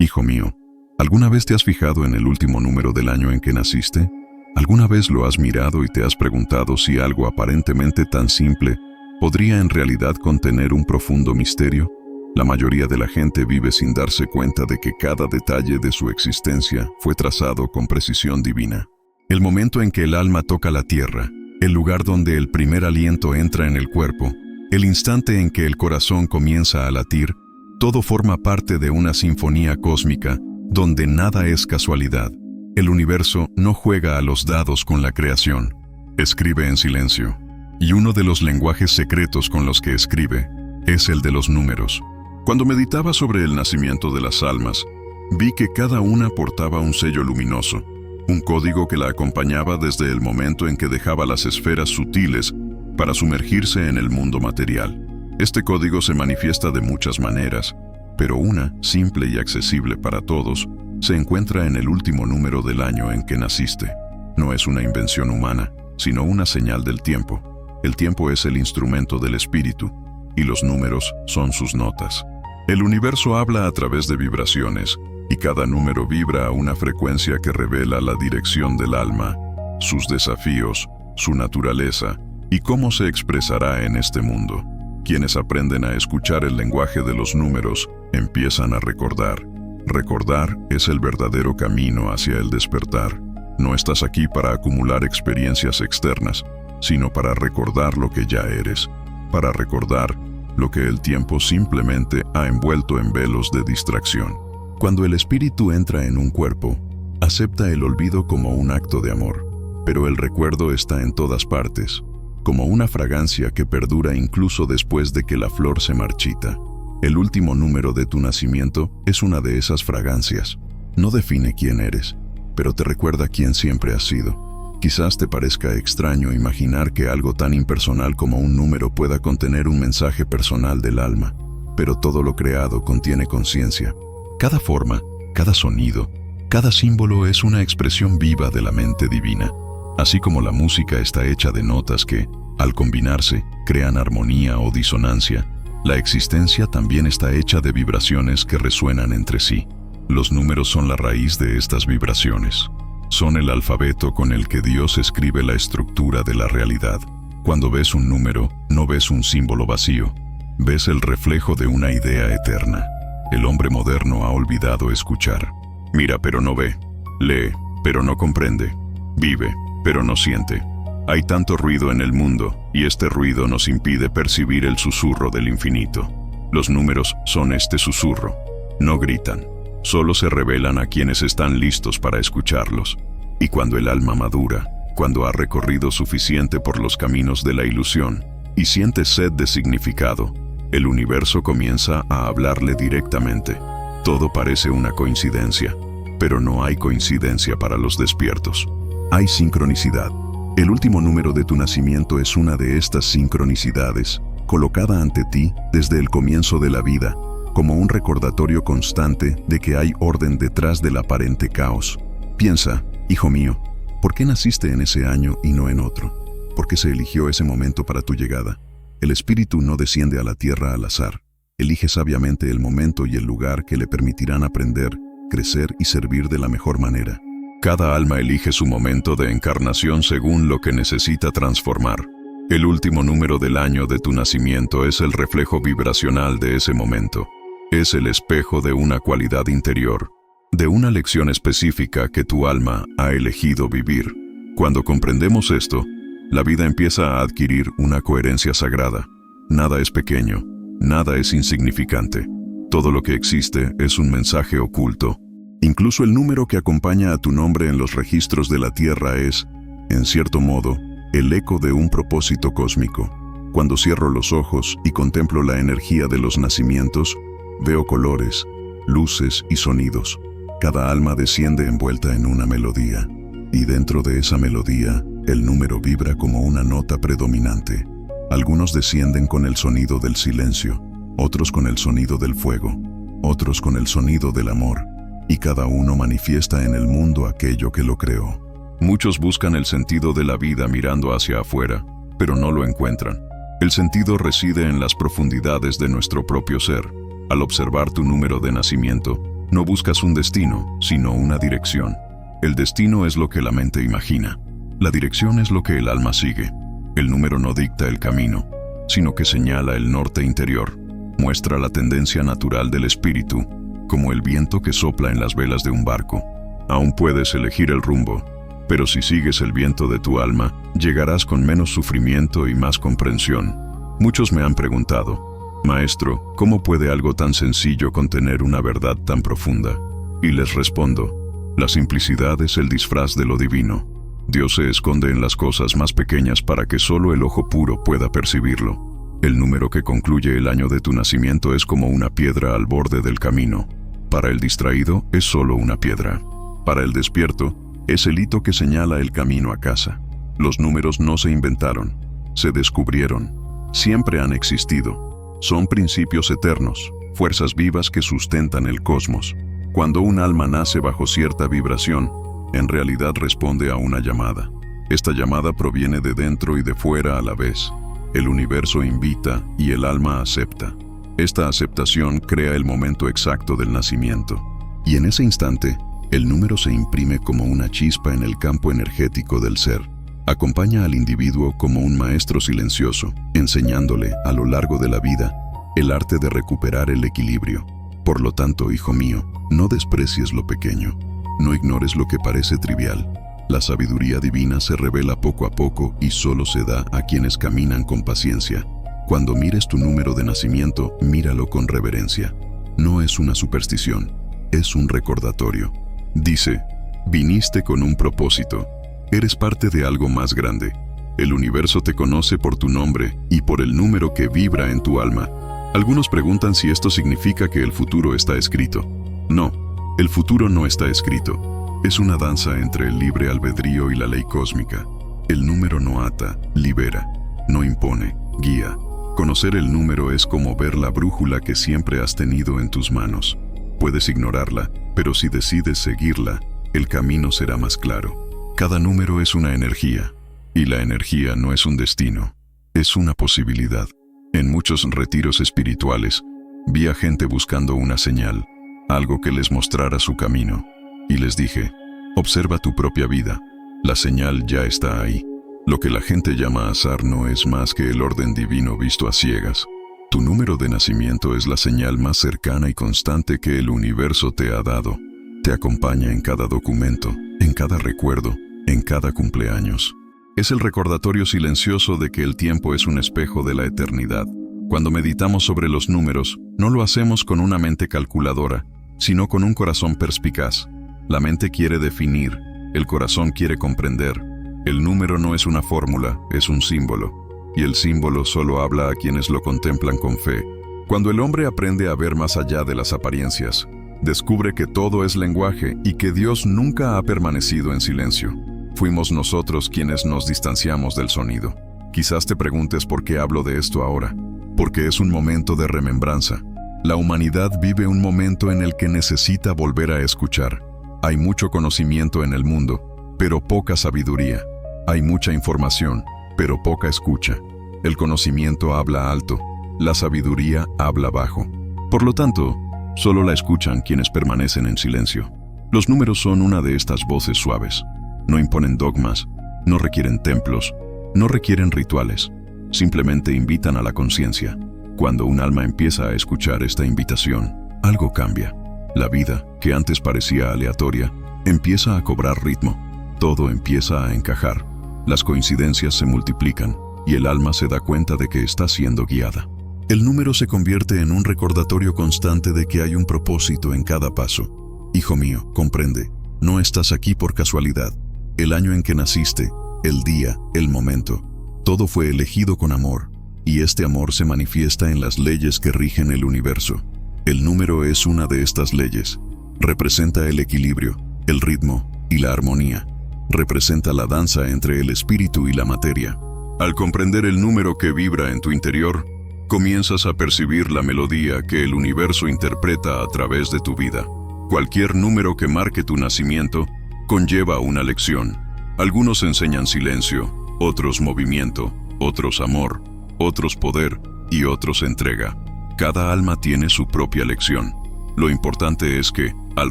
Hijo mío, ¿alguna vez te has fijado en el último número del año en que naciste? ¿Alguna vez lo has mirado y te has preguntado si algo aparentemente tan simple podría en realidad contener un profundo misterio? La mayoría de la gente vive sin darse cuenta de que cada detalle de su existencia fue trazado con precisión divina. El momento en que el alma toca la tierra, el lugar donde el primer aliento entra en el cuerpo, el instante en que el corazón comienza a latir, todo forma parte de una sinfonía cósmica donde nada es casualidad. El universo no juega a los dados con la creación. Escribe en silencio. Y uno de los lenguajes secretos con los que escribe es el de los números. Cuando meditaba sobre el nacimiento de las almas, vi que cada una portaba un sello luminoso, un código que la acompañaba desde el momento en que dejaba las esferas sutiles para sumergirse en el mundo material. Este código se manifiesta de muchas maneras, pero una, simple y accesible para todos, se encuentra en el último número del año en que naciste. No es una invención humana, sino una señal del tiempo. El tiempo es el instrumento del espíritu, y los números son sus notas. El universo habla a través de vibraciones, y cada número vibra a una frecuencia que revela la dirección del alma, sus desafíos, su naturaleza, y cómo se expresará en este mundo. Quienes aprenden a escuchar el lenguaje de los números empiezan a recordar. Recordar es el verdadero camino hacia el despertar. No estás aquí para acumular experiencias externas, sino para recordar lo que ya eres, para recordar lo que el tiempo simplemente ha envuelto en velos de distracción. Cuando el espíritu entra en un cuerpo, acepta el olvido como un acto de amor, pero el recuerdo está en todas partes, como una fragancia que perdura incluso después de que la flor se marchita. El último número de tu nacimiento es una de esas fragancias. No define quién eres, pero te recuerda quién siempre has sido. Quizás te parezca extraño imaginar que algo tan impersonal como un número pueda contener un mensaje personal del alma, pero todo lo creado contiene conciencia. Cada forma, cada sonido, cada símbolo es una expresión viva de la mente divina. Así como la música está hecha de notas que, al combinarse, crean armonía o disonancia, la existencia también está hecha de vibraciones que resuenan entre sí. Los números son la raíz de estas vibraciones. Son el alfabeto con el que Dios escribe la estructura de la realidad. Cuando ves un número, no ves un símbolo vacío, ves el reflejo de una idea eterna. El hombre moderno ha olvidado escuchar. Mira pero no ve, lee pero no comprende, vive pero no siente. Hay tanto ruido en el mundo, y este ruido nos impide percibir el susurro del infinito. Los números son este susurro. No gritan, solo se revelan a quienes están listos para escucharlos. Y cuando el alma madura, cuando ha recorrido suficiente por los caminos de la ilusión, y siente sed de significado, el universo comienza a hablarle directamente. Todo parece una coincidencia, pero no hay coincidencia para los despiertos. Hay sincronicidad. El último número de tu nacimiento es una de estas sincronicidades, colocada ante ti desde el comienzo de la vida, como un recordatorio constante de que hay orden detrás del aparente caos. Piensa, hijo mío, ¿por qué naciste en ese año y no en otro? ¿Por qué se eligió ese momento para tu llegada? El espíritu no desciende a la tierra al azar. Elige sabiamente el momento y el lugar que le permitirán aprender, crecer y servir de la mejor manera. Cada alma elige su momento de encarnación según lo que necesita transformar. El último número del año de tu nacimiento es el reflejo vibracional de ese momento. Es el espejo de una cualidad interior, de una lección específica que tu alma ha elegido vivir. Cuando comprendemos esto, la vida empieza a adquirir una coherencia sagrada. Nada es pequeño, nada es insignificante. Todo lo que existe es un mensaje oculto. Incluso el número que acompaña a tu nombre en los registros de la Tierra es, en cierto modo, el eco de un propósito cósmico. Cuando cierro los ojos y contemplo la energía de los nacimientos, veo colores, luces y sonidos. Cada alma desciende envuelta en una melodía, y dentro de esa melodía, el número vibra como una nota predominante. Algunos descienden con el sonido del silencio, otros con el sonido del fuego, otros con el sonido del amor. Y cada uno manifiesta en el mundo aquello que lo creó. Muchos buscan el sentido de la vida mirando hacia afuera, pero no lo encuentran. El sentido reside en las profundidades de nuestro propio ser. Al observar tu número de nacimiento, No buscas un destino, sino una dirección. El destino es lo que la mente imagina. La dirección es lo que el alma sigue. El número no dicta el camino, sino que señala el norte interior. Muestra la tendencia natural del espíritu, como el viento que sopla en las velas de un barco. Aún puedes elegir el rumbo, pero si sigues el viento de tu alma, llegarás con menos sufrimiento y más comprensión. Muchos me han preguntado: Maestro, ¿cómo puede algo tan sencillo contener una verdad tan profunda? Y les respondo: la simplicidad es el disfraz de lo divino. Dios se esconde en las cosas más pequeñas para que solo el ojo puro pueda percibirlo. El número que concluye el año de tu nacimiento es como una piedra al borde del camino. Para el distraído es solo una piedra. Para el despierto es el hito que señala el camino a casa. Los números no se inventaron, se descubrieron. Siempre han existido. Son principios eternos, fuerzas vivas que sustentan el cosmos. Cuando un alma nace bajo cierta vibración, en realidad responde a una llamada. Esta llamada proviene de dentro y de fuera a la vez. El universo invita y el alma acepta. Esta aceptación crea el momento exacto del nacimiento. Y en ese instante, el número se imprime como una chispa en el campo energético del ser. Acompaña al individuo como un maestro silencioso, enseñándole a lo largo de la vida el arte de recuperar el equilibrio. Por lo tanto, hijo mío, no desprecies lo pequeño. No ignores lo que parece trivial. La sabiduría divina se revela poco a poco y solo se da a quienes caminan con paciencia. Cuando mires tu número de nacimiento, míralo con reverencia. No es una superstición, es un recordatorio. Dice: viniste con un propósito. Eres parte de algo más grande. El universo te conoce por tu nombre y por el número que vibra en tu alma. Algunos preguntan si esto significa que el futuro está escrito. No, el futuro no está escrito. Es una danza entre el libre albedrío y la ley cósmica. El número no ata, libera, no impone, guía. Conocer el número es como ver la brújula que siempre has tenido en tus manos. Puedes ignorarla, pero si decides seguirla, el camino será más claro. Cada número es una energía, y la energía no es un destino, es una posibilidad. En muchos retiros espirituales, vi a gente buscando una señal, algo que les mostrara su camino, y les dije: observa tu propia vida, la señal ya está ahí. Lo que la gente llama azar no es más que el orden divino visto a ciegas. Tu número de nacimiento es la señal más cercana y constante que el universo te ha dado. Te acompaña en cada documento, en cada recuerdo, en cada cumpleaños. Es el recordatorio silencioso de que el tiempo es un espejo de la eternidad. Cuando meditamos sobre los números, no lo hacemos con una mente calculadora, sino con un corazón perspicaz. La mente quiere definir, el corazón quiere comprender. El número no es una fórmula, es un símbolo. Y el símbolo solo habla a quienes lo contemplan con fe. Cuando el hombre aprende a ver más allá de las apariencias, descubre que todo es lenguaje y que Dios nunca ha permanecido en silencio. Fuimos nosotros quienes nos distanciamos del sonido. Quizás te preguntes por qué hablo de esto ahora. Porque es un momento de remembranza. La humanidad vive un momento en el que necesita volver a escuchar. Hay mucho conocimiento en el mundo, pero poca sabiduría. Hay mucha información, pero poca escucha. El conocimiento habla alto, la sabiduría habla bajo. Por lo tanto, solo la escuchan quienes permanecen en silencio. Los números son una de estas voces suaves. No imponen dogmas, no requieren templos, no requieren rituales. Simplemente invitan a la conciencia. Cuando un alma empieza a escuchar esta invitación, algo cambia. La vida, que antes parecía aleatoria, empieza a cobrar ritmo. Todo empieza a encajar. Las coincidencias se multiplican y el alma se da cuenta de que está siendo guiada. El número se convierte en un recordatorio constante de que hay un propósito en cada paso. Hijo mío, comprende, no estás aquí por casualidad. El año en que naciste, el día, el momento, todo fue elegido con amor, y este amor se manifiesta en las leyes que rigen el universo. El número es una de estas leyes. Representa el equilibrio, el ritmo y la armonía. Representa la danza entre el espíritu y la materia. Al comprender el número que vibra en tu interior, comienzas a percibir la melodía que el universo interpreta a través de tu vida. Cualquier número que marque tu nacimiento conlleva una lección. Algunos enseñan silencio, otros movimiento, otros amor, otros poder y otros entrega. Cada alma tiene su propia lección. Lo importante es que, al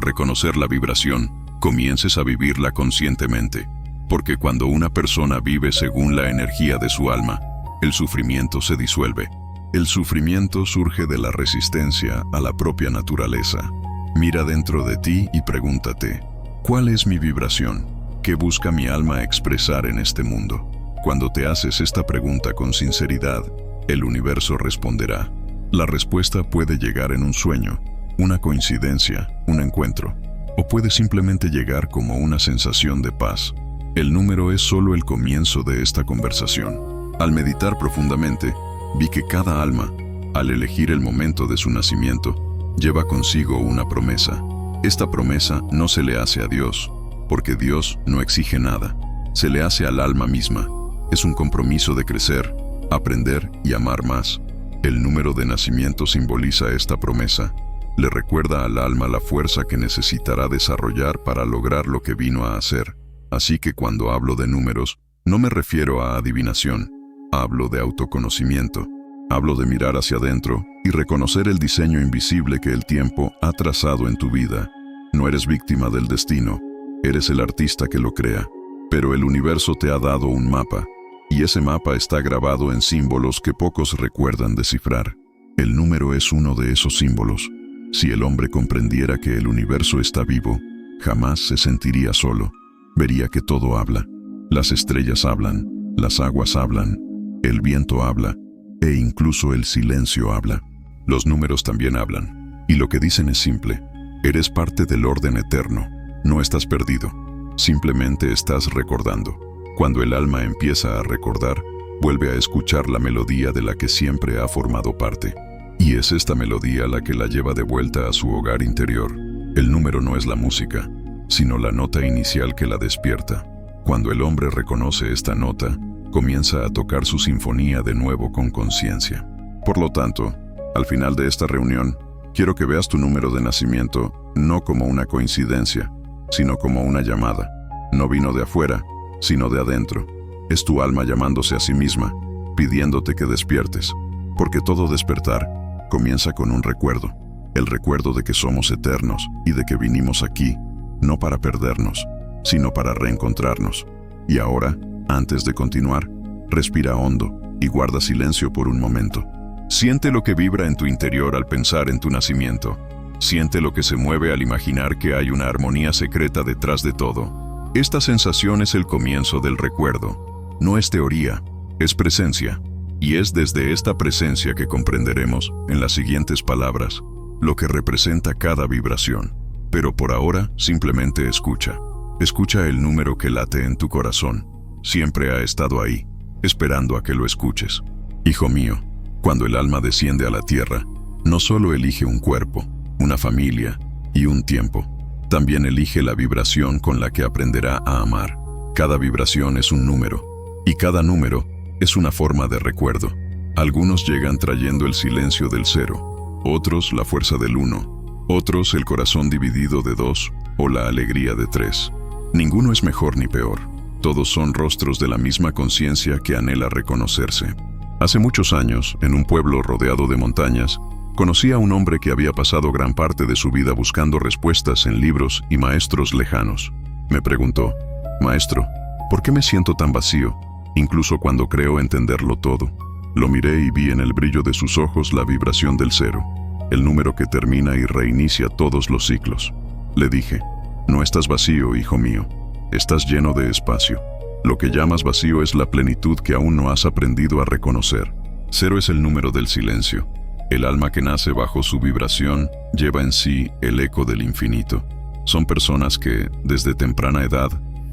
reconocer la vibración, comiences a vivirla conscientemente, porque cuando una persona vive según la energía de su alma, el sufrimiento se disuelve. El sufrimiento surge de la resistencia a la propia naturaleza. Mira dentro de ti y pregúntate, ¿cuál es mi vibración? ¿Qué busca mi alma expresar en este mundo? Cuando te haces esta pregunta con sinceridad, el universo responderá. La respuesta puede llegar en un sueño, una coincidencia, un encuentro, o puede simplemente llegar como una sensación de paz. El número es solo el comienzo de esta conversación. Al meditar profundamente, vi que cada alma, al elegir el momento de su nacimiento, lleva consigo una promesa. Esta promesa no se le hace a Dios, porque Dios no exige nada. Se le hace al alma misma. Es un compromiso de crecer, aprender y amar más. El número de nacimiento simboliza esta promesa. Le recuerda al alma la fuerza que necesitará desarrollar para lograr lo que vino a hacer. Así que cuando hablo de números, no me refiero a adivinación. Hablo de autoconocimiento. Hablo de mirar hacia adentro y reconocer el diseño invisible que el tiempo ha trazado en tu vida. No eres víctima del destino, eres el artista que lo crea. Pero el universo te ha dado un mapa, y ese mapa está grabado en símbolos que pocos recuerdan descifrar. El número es uno de esos símbolos. Si el hombre comprendiera que el universo está vivo, jamás se sentiría solo. Vería que todo habla. Las estrellas hablan, las aguas hablan, el viento habla, e incluso el silencio habla. Los números también hablan, y lo que dicen es simple. Eres parte del orden eterno. No estás perdido. Simplemente estás recordando. Cuando el alma empieza a recordar, vuelve a escuchar la melodía de la que siempre ha formado parte. Y es esta melodía la que la lleva de vuelta a su hogar interior. El número no es la música, sino la nota inicial que la despierta. Cuando el hombre reconoce esta nota, comienza a tocar su sinfonía de nuevo con conciencia. Por lo tanto, al final de esta reunión, quiero que veas tu número de nacimiento no como una coincidencia, sino como una llamada. No vino de afuera, sino de adentro. Es tu alma llamándose a sí misma, pidiéndote que despiertes. Porque todo despertar comienza con un recuerdo. El recuerdo de que somos eternos y de que vinimos aquí, no para perdernos, sino para reencontrarnos. Y ahora, antes de continuar, respira hondo y guarda silencio por un momento. Siente lo que vibra en tu interior al pensar en tu nacimiento. Siente lo que se mueve al imaginar que hay una armonía secreta detrás de todo. Esta sensación es el comienzo del recuerdo. No es teoría, es presencia. Y es desde esta presencia que comprenderemos, en las siguientes palabras, lo que representa cada vibración. Pero por ahora, simplemente escucha. Escucha el número que late en tu corazón. Siempre ha estado ahí, esperando a que lo escuches. Hijo mío, cuando el alma desciende a la tierra, no solo elige un cuerpo, una familia y un tiempo, también elige la vibración con la que aprenderá a amar. Cada vibración es un número, y cada número es una forma de recuerdo. Algunos llegan trayendo el silencio del 0, otros la fuerza del 1, otros el corazón dividido de 2 o la alegría de 3. Ninguno es mejor ni peor. Todos son rostros de la misma conciencia que anhela reconocerse. Hace muchos años, en un pueblo rodeado de montañas, conocí a un hombre que había pasado gran parte de su vida buscando respuestas en libros y maestros lejanos. Me preguntó, «Maestro, ¿por qué me siento tan vacío, incluso cuando creo entenderlo todo?» Lo miré y vi en el brillo de sus ojos la vibración del 0, el número que termina y reinicia todos los ciclos. Le dije, «No estás vacío, hijo mío, estás lleno de espacio. Lo que llamas vacío es la plenitud que aún no has aprendido a reconocer. 0 es el número del silencio. El alma que nace bajo su vibración lleva en sí el eco del infinito. Son personas que, desde temprana edad,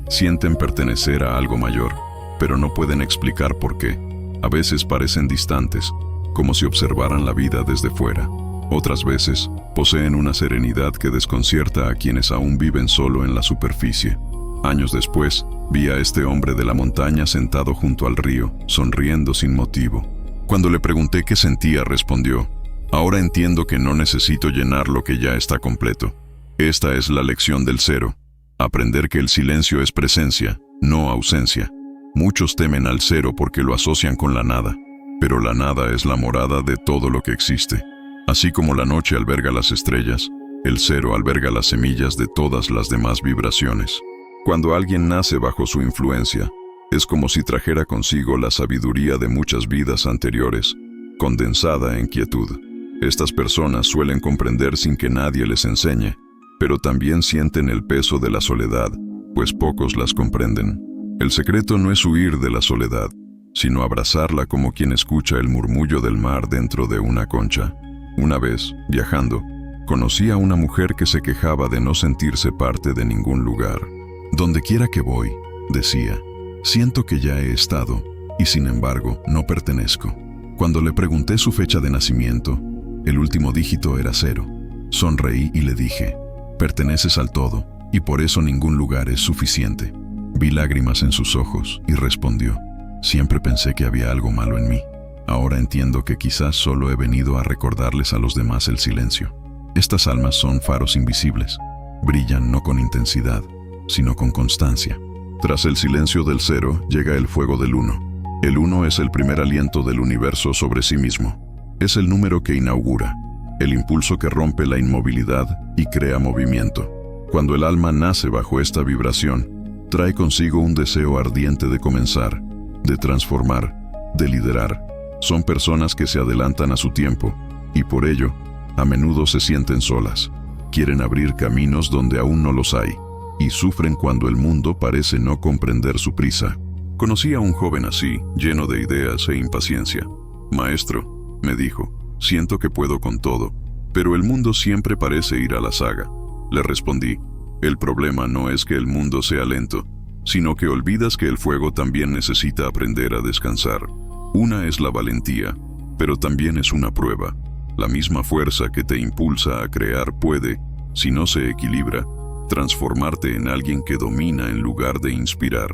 sienten pertenecer a algo mayor, pero no pueden explicar por qué. A veces parecen distantes, como si observaran la vida desde fuera. Otras veces, poseen una serenidad que desconcierta a quienes aún viven solo en la superficie. Años después, vi a este hombre de la montaña sentado junto al río, sonriendo sin motivo. Cuando le pregunté qué sentía, respondió, «Ahora entiendo que no necesito llenar lo que ya está completo. Esta es la lección del 0. Aprender que el silencio es presencia, no ausencia. Muchos temen al 0 porque lo asocian con la nada, pero la nada es la morada de todo lo que existe. Así como la noche alberga las estrellas, El cero alberga las semillas de todas las demás vibraciones. Cuando alguien nace bajo su influencia, es como si trajera consigo la sabiduría de muchas vidas anteriores, condensada en quietud. Estas personas suelen comprender sin que nadie les enseñe, pero también sienten el peso de la soledad, pues pocos las comprenden. El secreto no es huir de la soledad, sino abrazarla como quien escucha el murmullo del mar dentro de una concha. Una vez, viajando, conocí a una mujer que se quejaba de no sentirse parte de ningún lugar. Donde quiera que voy, decía, siento que ya he estado, y sin embargo, no pertenezco. Cuando le pregunté su fecha de nacimiento, el último dígito era 0. Sonreí y le dije, perteneces al todo, y por eso ningún lugar es suficiente. Vi lágrimas en sus ojos y respondió, siempre pensé que había algo malo en mí. Ahora entiendo que quizás solo he venido a recordarles a los demás el silencio. Estas almas son faros invisibles. Brillan no con intensidad, sino con constancia. Tras el silencio del 0 llega el fuego del 1. El 1 es el primer aliento del universo sobre sí mismo. Es el número que inaugura, el impulso que rompe la inmovilidad y crea movimiento. Cuando el alma nace bajo esta vibración, trae consigo un deseo ardiente de comenzar, de transformar, de liderar. Son personas que se adelantan a su tiempo y por ello, a menudo se sienten solas. Quieren abrir caminos donde aún no los hay y sufren cuando el mundo parece no comprender su prisa. Conocí a un joven así, lleno de ideas e impaciencia. Maestro, me dijo, siento que puedo con todo, pero el mundo siempre parece ir a la saga. Le respondí, el problema no es que el mundo sea lento, sino que olvidas que el fuego también necesita aprender a descansar. Una es la valentía, pero también es una prueba. La misma fuerza que te impulsa a crear puede, si no se equilibra, transformarte en alguien que domina en lugar de inspirar.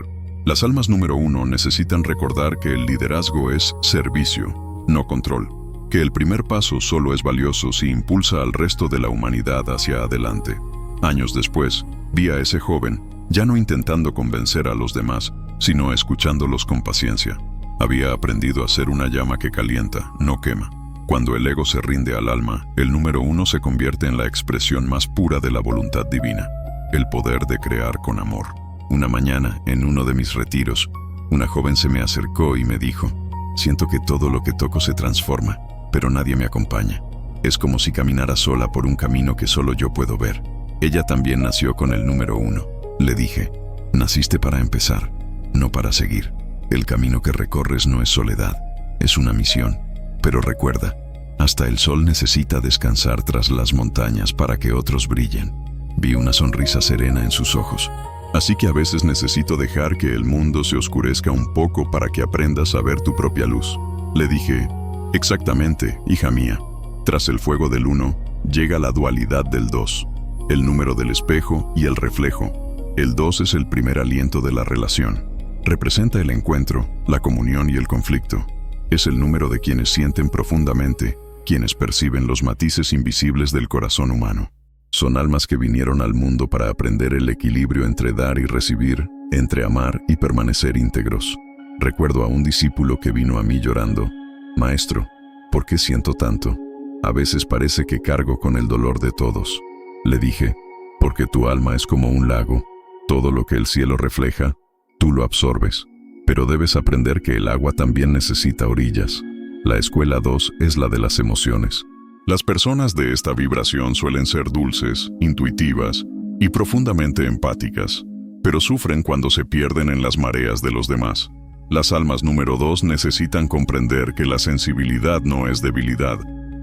Las almas número 1 necesitan recordar que el liderazgo es servicio, no control, que el primer paso solo es valioso si impulsa al resto de la humanidad hacia adelante. Años después, vi a ese joven, ya no intentando convencer a los demás, sino escuchándolos con paciencia. Había aprendido a ser una llama que calienta, no quema. Cuando el ego se rinde al alma, el número 1 se convierte en la expresión más pura de la voluntad divina, el poder de crear con amor. Una mañana, en uno de mis retiros, una joven se me acercó y me dijo, siento que todo lo que toco se transforma, pero nadie me acompaña. Es como si caminara sola por un camino que solo yo puedo ver. Ella también nació con el número 1. Le dije, naciste para empezar, no para seguir. El camino que recorres no es soledad, es una misión. Pero recuerda, hasta el sol necesita descansar tras las montañas para que otros brillen. Vi una sonrisa serena en sus ojos. Así que a veces necesito dejar que el mundo se oscurezca un poco para que aprendas a ver tu propia luz. Le dije, exactamente, hija mía. Tras el fuego del 1, llega la dualidad del 2, el número del espejo y el reflejo. El 2 es el primer aliento de la relación. Representa el encuentro, la comunión y el conflicto. Es el número de quienes sienten profundamente, quienes perciben los matices invisibles del corazón humano. Son almas que vinieron al mundo para aprender el equilibrio entre dar y recibir, entre amar y permanecer íntegros. Recuerdo a un discípulo que vino a mí llorando. Maestro, ¿por qué siento tanto? A veces parece que cargo con el dolor de todos. Le dije, porque tu alma es como un lago. Todo lo que el cielo refleja, tú lo absorbes. Pero debes aprender que el agua también necesita orillas. La escuela 2 es la de las emociones. Las personas de esta vibración suelen ser dulces, intuitivas y profundamente empáticas, pero sufren cuando se pierden en las mareas de los demás. Las almas número 2 necesitan comprender que la sensibilidad no es debilidad,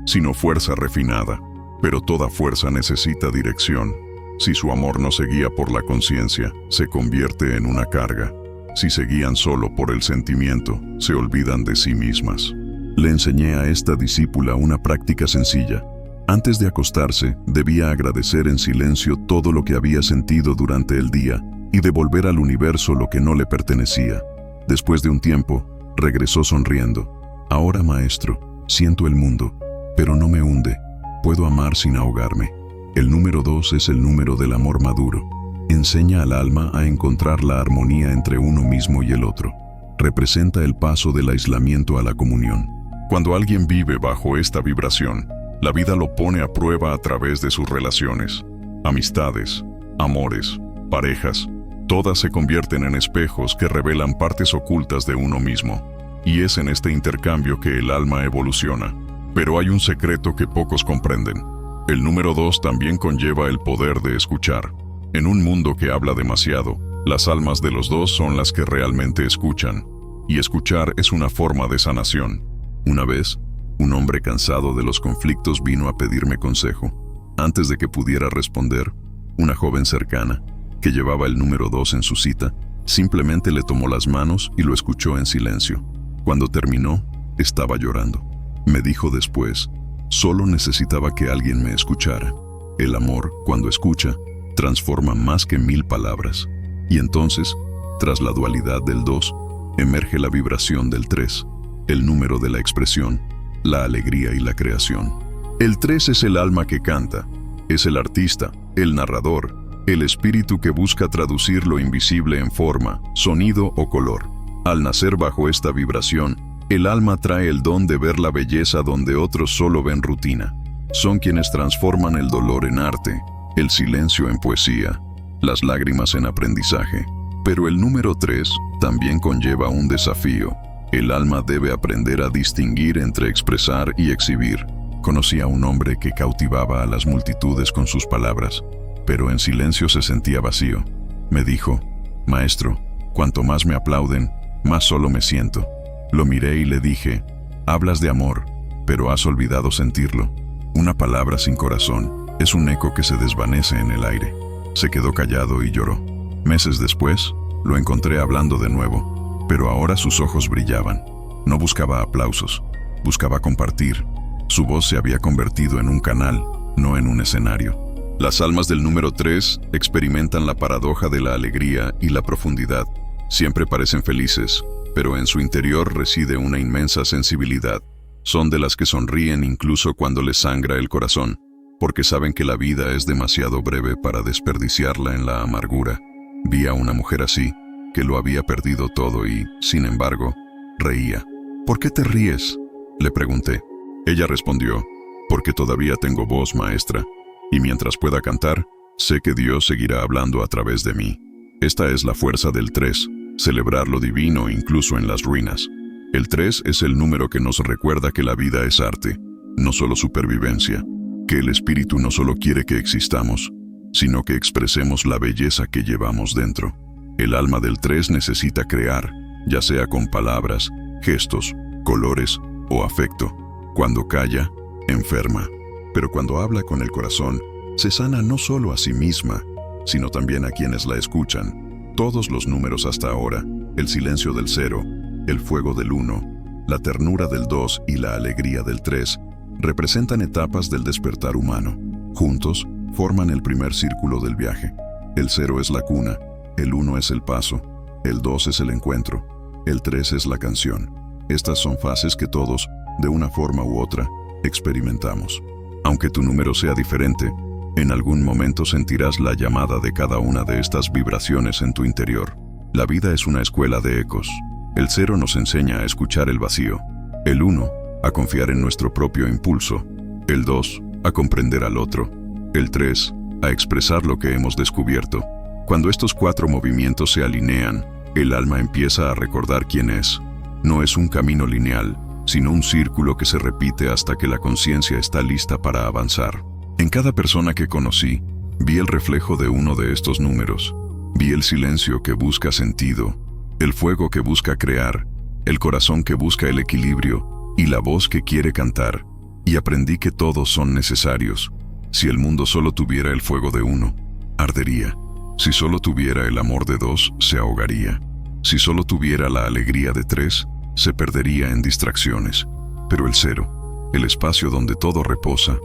sino fuerza refinada, pero toda fuerza necesita dirección. Si su amor no se guía por la conciencia, se convierte en una carga. Si se guían solo por el sentimiento, se olvidan de sí mismas. Le enseñé a esta discípula una práctica sencilla. Antes de acostarse, debía agradecer en silencio todo lo que había sentido durante el día y devolver al universo lo que no le pertenecía. Después de un tiempo, regresó sonriendo. Ahora, maestro, siento el mundo, pero no me hunde. Puedo amar sin ahogarme. El número 2 es el número del amor maduro. Enseña al alma a encontrar la armonía entre uno mismo y el otro. Representa el paso del aislamiento a la comunión. Cuando alguien vive bajo esta vibración, La vida lo pone a prueba a través de sus relaciones. Amistades, amores, parejas, todas se convierten en espejos que revelan partes ocultas de uno mismo. Y es en este intercambio que el alma evoluciona. Pero hay un secreto que pocos comprenden. El número 2 también conlleva el poder de escuchar. En un mundo que habla demasiado, las almas de los dos son las que realmente escuchan. Y escuchar es una forma de sanación. Una vez, un hombre cansado de los conflictos vino a pedirme consejo. Antes de que pudiera responder, una joven cercana, que llevaba el número 2 en su cita, simplemente le tomó las manos y lo escuchó en silencio. Cuando terminó, estaba llorando. Me dijo después, solo necesitaba que alguien me escuchara. El amor, cuando escucha, transforma más que 1000 palabras. Y entonces, tras la dualidad del 2, emerge la vibración del 3, el número de la expresión, la alegría y la creación. El 3 es el alma que canta, es el artista, el narrador, el espíritu que busca traducir lo invisible en forma, sonido o color. Al nacer bajo esta vibración, el alma trae el don de ver la belleza donde otros solo ven rutina. Son quienes transforman el dolor en arte, el silencio en poesía, las lágrimas en aprendizaje. Pero el número 3 también conlleva un desafío. El alma debe aprender a distinguir entre expresar y exhibir. Conocí a un hombre que cautivaba a las multitudes con sus palabras, pero en silencio se sentía vacío. Me dijo, maestro, cuanto más me aplauden, más solo me siento. Lo miré y le dije, hablas de amor, pero has olvidado sentirlo. Una palabra sin corazón es un eco que se desvanece en el aire. Se quedó callado y lloró. Meses después, lo encontré hablando de nuevo, pero ahora sus ojos brillaban. No buscaba aplausos, buscaba compartir. Su voz se había convertido en un canal, no en un escenario. Las almas del número 3 experimentan la paradoja de la alegría y la profundidad. Siempre parecen felices, pero en su interior reside una inmensa sensibilidad. Son de las que sonríen incluso cuando les sangra el corazón, porque saben que la vida es demasiado breve para desperdiciarla en la amargura. Vi a una mujer así, que lo había perdido todo y, sin embargo, reía. ¿Por qué te ríes?, le pregunté. Ella respondió, porque todavía tengo voz, maestra, y mientras pueda cantar, sé que Dios seguirá hablando a través de mí. Esta es la fuerza del 3, celebrar lo divino incluso en las ruinas. El 3 es el número que nos recuerda que la vida es arte, no solo supervivencia, que el espíritu no solo quiere que existamos, sino que expresemos la belleza que llevamos dentro. El alma del 3 necesita crear, ya sea con palabras, gestos, colores o afecto. Cuando calla, enferma, pero cuando habla con el corazón, se sana no solo a sí misma, sino también a quienes la escuchan. Todos los números hasta ahora, el silencio del 0, el fuego del 1, la ternura del 2 y la alegría del 3, representan etapas del despertar humano. Juntos, forman el primer círculo del viaje. El 0 es la cuna, el 1 es el paso, el 2 es el encuentro, el 3 es la canción. Estas son fases que todos, de una forma u otra, experimentamos. Aunque tu número sea diferente, en algún momento sentirás la llamada de cada una de estas vibraciones en tu interior. La vida es una escuela de ecos. El 0 nos enseña a escuchar el vacío. El 1, a confiar en nuestro propio impulso. El 2, a comprender al otro. El 3, a expresar lo que hemos descubierto. Cuando estos 4 movimientos se alinean, el alma empieza a recordar quién es. No es un camino lineal, sino un círculo que se repite hasta que la conciencia está lista para avanzar. En cada persona que conocí, vi el reflejo de uno de estos números. Vi el silencio que busca sentido, el fuego que busca crear, el corazón que busca el equilibrio y la voz que quiere cantar. Y aprendí que todos son necesarios. Si el mundo solo tuviera el fuego de 1, ardería. Si solo tuviera el amor de 2, se ahogaría. Si solo tuviera la alegría de 3, se perdería en distracciones. Pero el 0, el espacio donde todo reposa,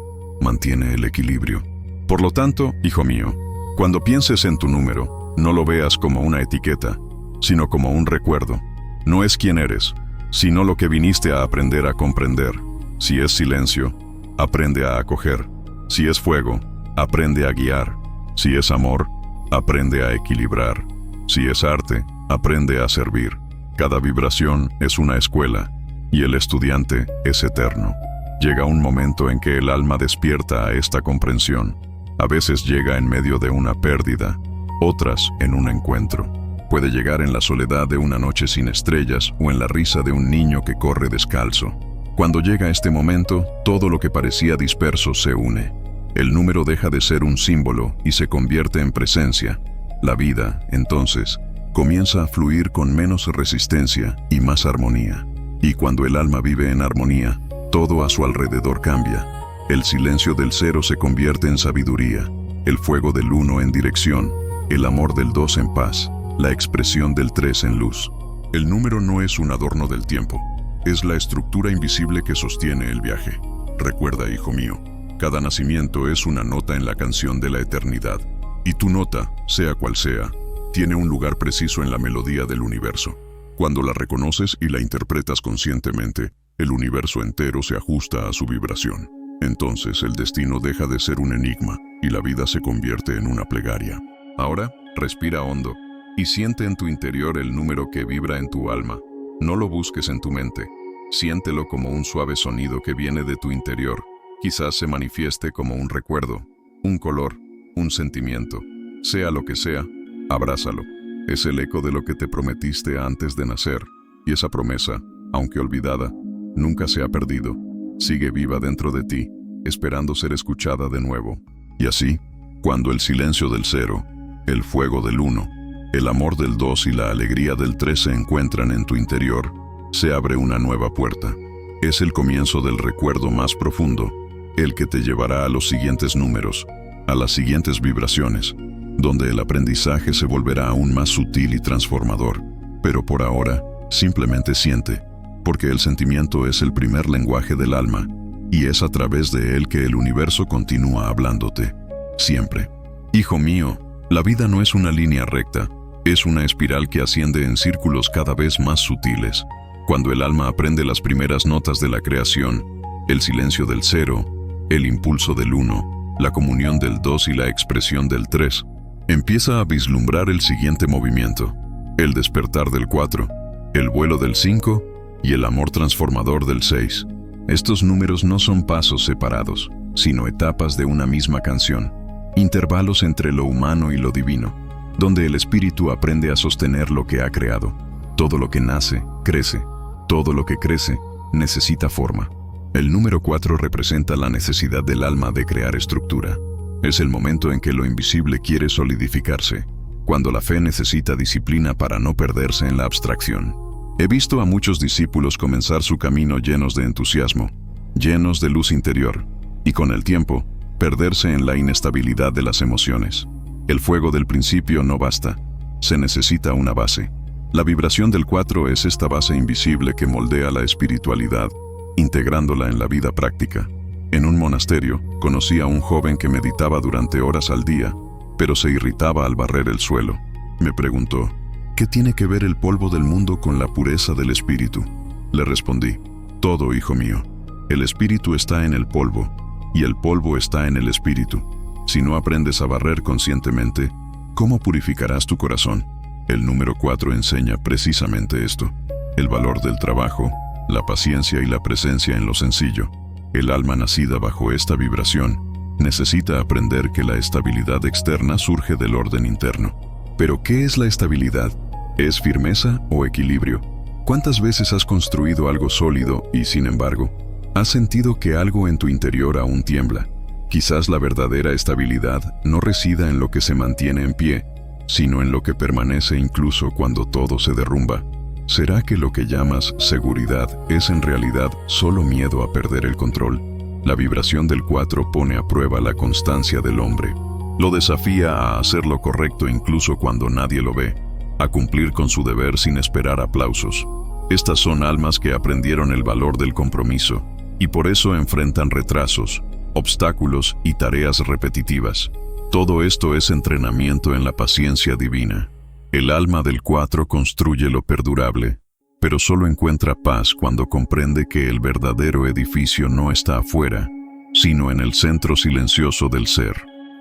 mantiene el equilibrio. Por lo tanto, hijo mío, cuando pienses en tu número, no lo veas como una etiqueta, sino como un recuerdo. No es quién eres, sino lo que viniste a aprender a comprender. Si es silencio, aprende a acoger. Si es fuego, aprende a guiar. Si es amor, aprende a equilibrar. Si es arte, aprende a servir. Cada vibración es una escuela, y el estudiante es eterno. Llega un momento en que el alma despierta a esta comprensión. A veces llega en medio de una pérdida, otras en un encuentro. Puede llegar en la soledad de una noche sin estrellas o en la risa de un niño que corre descalzo. Cuando llega este momento, todo lo que parecía disperso se une. El número deja de ser un símbolo y se convierte en presencia. La vida, entonces, comienza a fluir con menos resistencia y más armonía. Y cuando el alma vive en armonía, todo a su alrededor cambia. El silencio del 0 se convierte en sabiduría, el fuego del 1 en dirección, el amor del 2 en paz, la expresión del 3 en luz. El número no es un adorno del tiempo, es la estructura invisible que sostiene el viaje. Recuerda, hijo mío, cada nacimiento es una nota en la canción de la eternidad, y tu nota, sea cual sea, tiene un lugar preciso en la melodía del universo. Cuando la reconoces y la interpretas conscientemente, el universo entero se ajusta a su vibración. Entonces el destino deja de ser un enigma y la vida se convierte en una plegaria. Ahora, respira hondo y siente en tu interior el número que vibra en tu alma. No lo busques en tu mente. Siéntelo como un suave sonido que viene de tu interior. Quizás se manifieste como un recuerdo, un color, un sentimiento. Sea lo que sea, abrázalo. Es el eco de lo que te prometiste antes de nacer, y esa promesa, aunque olvidada, nunca se ha perdido. Sigue viva dentro de ti, esperando ser escuchada de nuevo. Y así, cuando el silencio del 0, el fuego del 1, el amor del 2 y la alegría del 3 se encuentran en tu interior, se abre una nueva puerta. Es el comienzo del recuerdo más profundo, el que te llevará a los siguientes números, a las siguientes vibraciones, donde el aprendizaje se volverá aún más sutil y transformador. Pero por ahora, simplemente siente, porque el sentimiento es el primer lenguaje del alma, y es a través de él que el universo continúa hablándote. Siempre. Hijo mío, la vida no es una línea recta, es una espiral que asciende en círculos cada vez más sutiles. Cuando el alma aprende las primeras notas de la creación, el silencio del 0, el impulso del 1, la comunión del 2 y la expresión del 3, empieza a vislumbrar el siguiente movimiento, el despertar del 4, el vuelo del 5 y el amor transformador del 6. Estos números no son pasos separados, sino etapas de una misma canción, intervalos entre lo humano y lo divino, donde el espíritu aprende a sostener lo que ha creado. Todo lo que nace, crece. Todo lo que crece, necesita forma. El número 4 representa la necesidad del alma de crear estructura. Es el momento en que lo invisible quiere solidificarse, cuando la fe necesita disciplina para no perderse en la abstracción. He visto a muchos discípulos comenzar su camino llenos de entusiasmo, llenos de luz interior, y con el tiempo, perderse en la inestabilidad de las emociones. El fuego del principio no basta, se necesita una base. La vibración del 4 es esta base invisible que moldea la espiritualidad, integrándola en la vida práctica. En un monasterio, conocí a un joven que meditaba durante horas al día, pero se irritaba al barrer el suelo. Me preguntó, ¿qué tiene que ver el polvo del mundo con la pureza del espíritu? Le respondí, todo, hijo mío. El espíritu está en el polvo, y el polvo está en el espíritu. Si no aprendes a barrer conscientemente, ¿cómo purificarás tu corazón? El número 4 enseña precisamente esto, el valor del trabajo, la paciencia y la presencia en lo sencillo. El alma nacida bajo esta vibración necesita aprender que la estabilidad externa surge del orden interno. ¿Pero qué es la estabilidad? ¿Es firmeza o equilibrio? ¿Cuántas veces has construido algo sólido y, sin embargo, has sentido que algo en tu interior aún tiembla? Quizás la verdadera estabilidad no resida en lo que se mantiene en pie, sino en lo que permanece incluso cuando todo se derrumba. ¿Será que lo que llamas seguridad es en realidad solo miedo a perder el control? La vibración del 4 pone a prueba la constancia del hombre. Lo desafía a hacer lo correcto incluso cuando nadie lo ve, a cumplir con su deber sin esperar aplausos. Estas son almas que aprendieron el valor del compromiso, y por eso enfrentan retrasos, obstáculos y tareas repetitivas. Todo esto es entrenamiento en la paciencia divina. El alma del 4 construye lo perdurable, pero solo encuentra paz cuando comprende que el verdadero edificio no está afuera, sino en el centro silencioso del ser.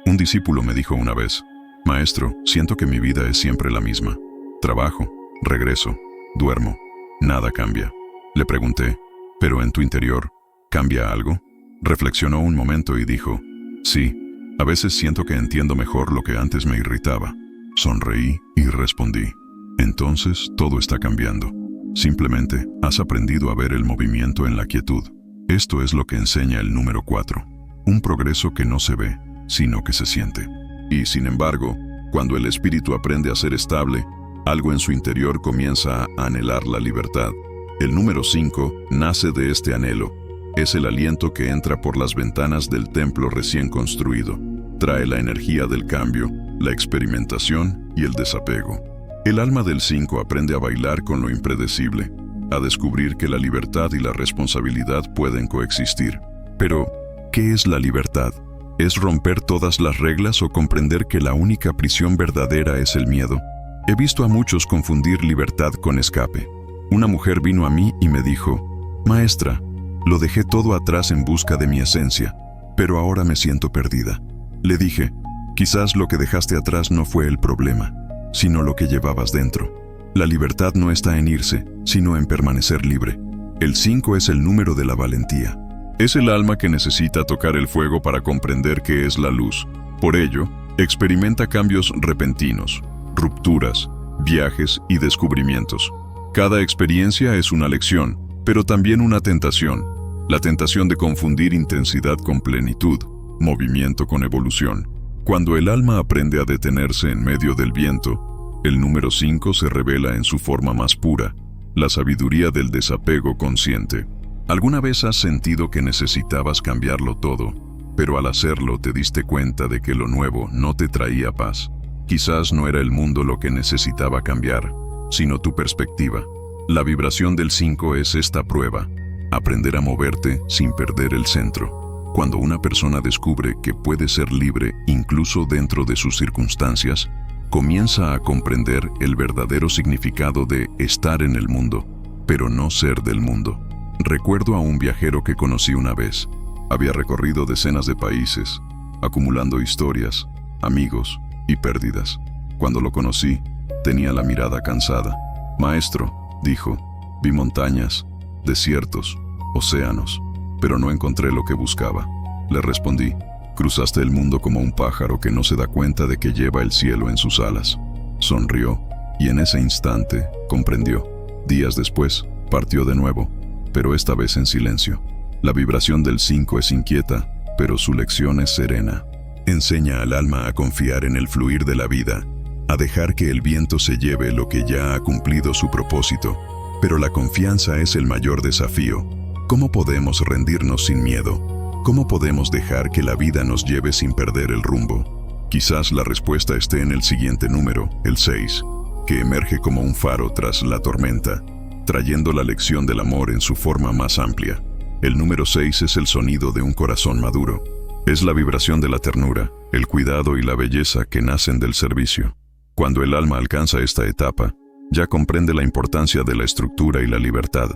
Un discípulo me dijo una vez, «Maestro, siento que mi vida es siempre la misma. Trabajo, regreso, duermo, nada cambia». Le pregunté, «Pero en tu interior, ¿Cambia algo? Reflexionó un momento y dijo, sí, a veces siento que entiendo mejor lo que antes me irritaba. Sonreí y respondí, entonces todo está cambiando. Simplemente has aprendido a ver el movimiento en la quietud. Esto es lo que enseña el número 4. Un progreso que no se ve, sino que se siente. Y sin embargo, cuando el espíritu aprende a ser estable, algo en su interior comienza a anhelar la libertad. El número 5 nace de este anhelo. Es el aliento que entra por las ventanas del templo recién construido. Trae la energía del cambio, la experimentación y el desapego. El alma del 5 aprende a bailar con lo impredecible, a descubrir que la libertad y la responsabilidad pueden coexistir. Pero, ¿qué es la libertad? ¿Es romper todas las reglas o comprender que la única prisión verdadera es el miedo? He visto a muchos confundir libertad con escape. Una mujer vino a mí y me dijo, maestra, lo dejé todo atrás en busca de mi esencia, pero ahora me siento perdida. Le dije, quizás lo que dejaste atrás no fue el problema, sino lo que llevabas dentro. La libertad no está en irse, sino en permanecer libre. El 5 es el número de la valentía. Es el alma que necesita tocar el fuego para comprender qué es la luz. Por ello, experimenta cambios repentinos, rupturas, viajes y descubrimientos. Cada experiencia es una lección, pero también una tentación. La tentación de confundir intensidad con plenitud, movimiento con evolución. Cuando el alma aprende a detenerse en medio del viento, el número 5 se revela en su forma más pura, la sabiduría del desapego consciente. ¿Alguna vez has sentido que necesitabas cambiarlo todo, pero al hacerlo te diste cuenta de que lo nuevo no te traía paz? Quizás no era el mundo lo que necesitaba cambiar, sino tu perspectiva. La vibración del 5 es esta prueba, aprender a moverte sin perder el centro. Cuando una persona descubre que puede ser libre incluso dentro de sus circunstancias, comienza a comprender el verdadero significado de estar en el mundo, pero no ser del mundo. Recuerdo a un viajero que conocí una vez. Había recorrido decenas de países, acumulando historias, amigos y pérdidas. Cuando lo conocí, tenía la mirada cansada. Maestro, dijo, vi montañas, desiertos, océanos, pero no encontré lo que buscaba. Le respondí, cruzaste el mundo como un pájaro que no se da cuenta de que lleva el cielo en sus alas. Sonrió y en ese instante comprendió. Días después, partió de nuevo, pero esta vez en silencio. La vibración del 5 es inquieta, pero su lección es serena. Enseña al alma a confiar en el fluir de la vida, a dejar que el viento se lleve lo que ya ha cumplido su propósito. Pero la confianza es el mayor desafío. ¿Cómo podemos rendirnos sin miedo? ¿Cómo podemos dejar que la vida nos lleve sin perder el rumbo? Quizás la respuesta esté en el siguiente número, el 6, que emerge como un faro tras la tormenta, trayendo la lección del amor en su forma más amplia. El número 6 es el sonido de un corazón maduro. Es la vibración de la ternura, el cuidado y la belleza que nacen del servicio. Cuando el alma alcanza esta etapa, ya comprende la importancia de la estructura y la libertad.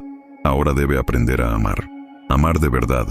Ahora debe aprender a amar. Amar de verdad,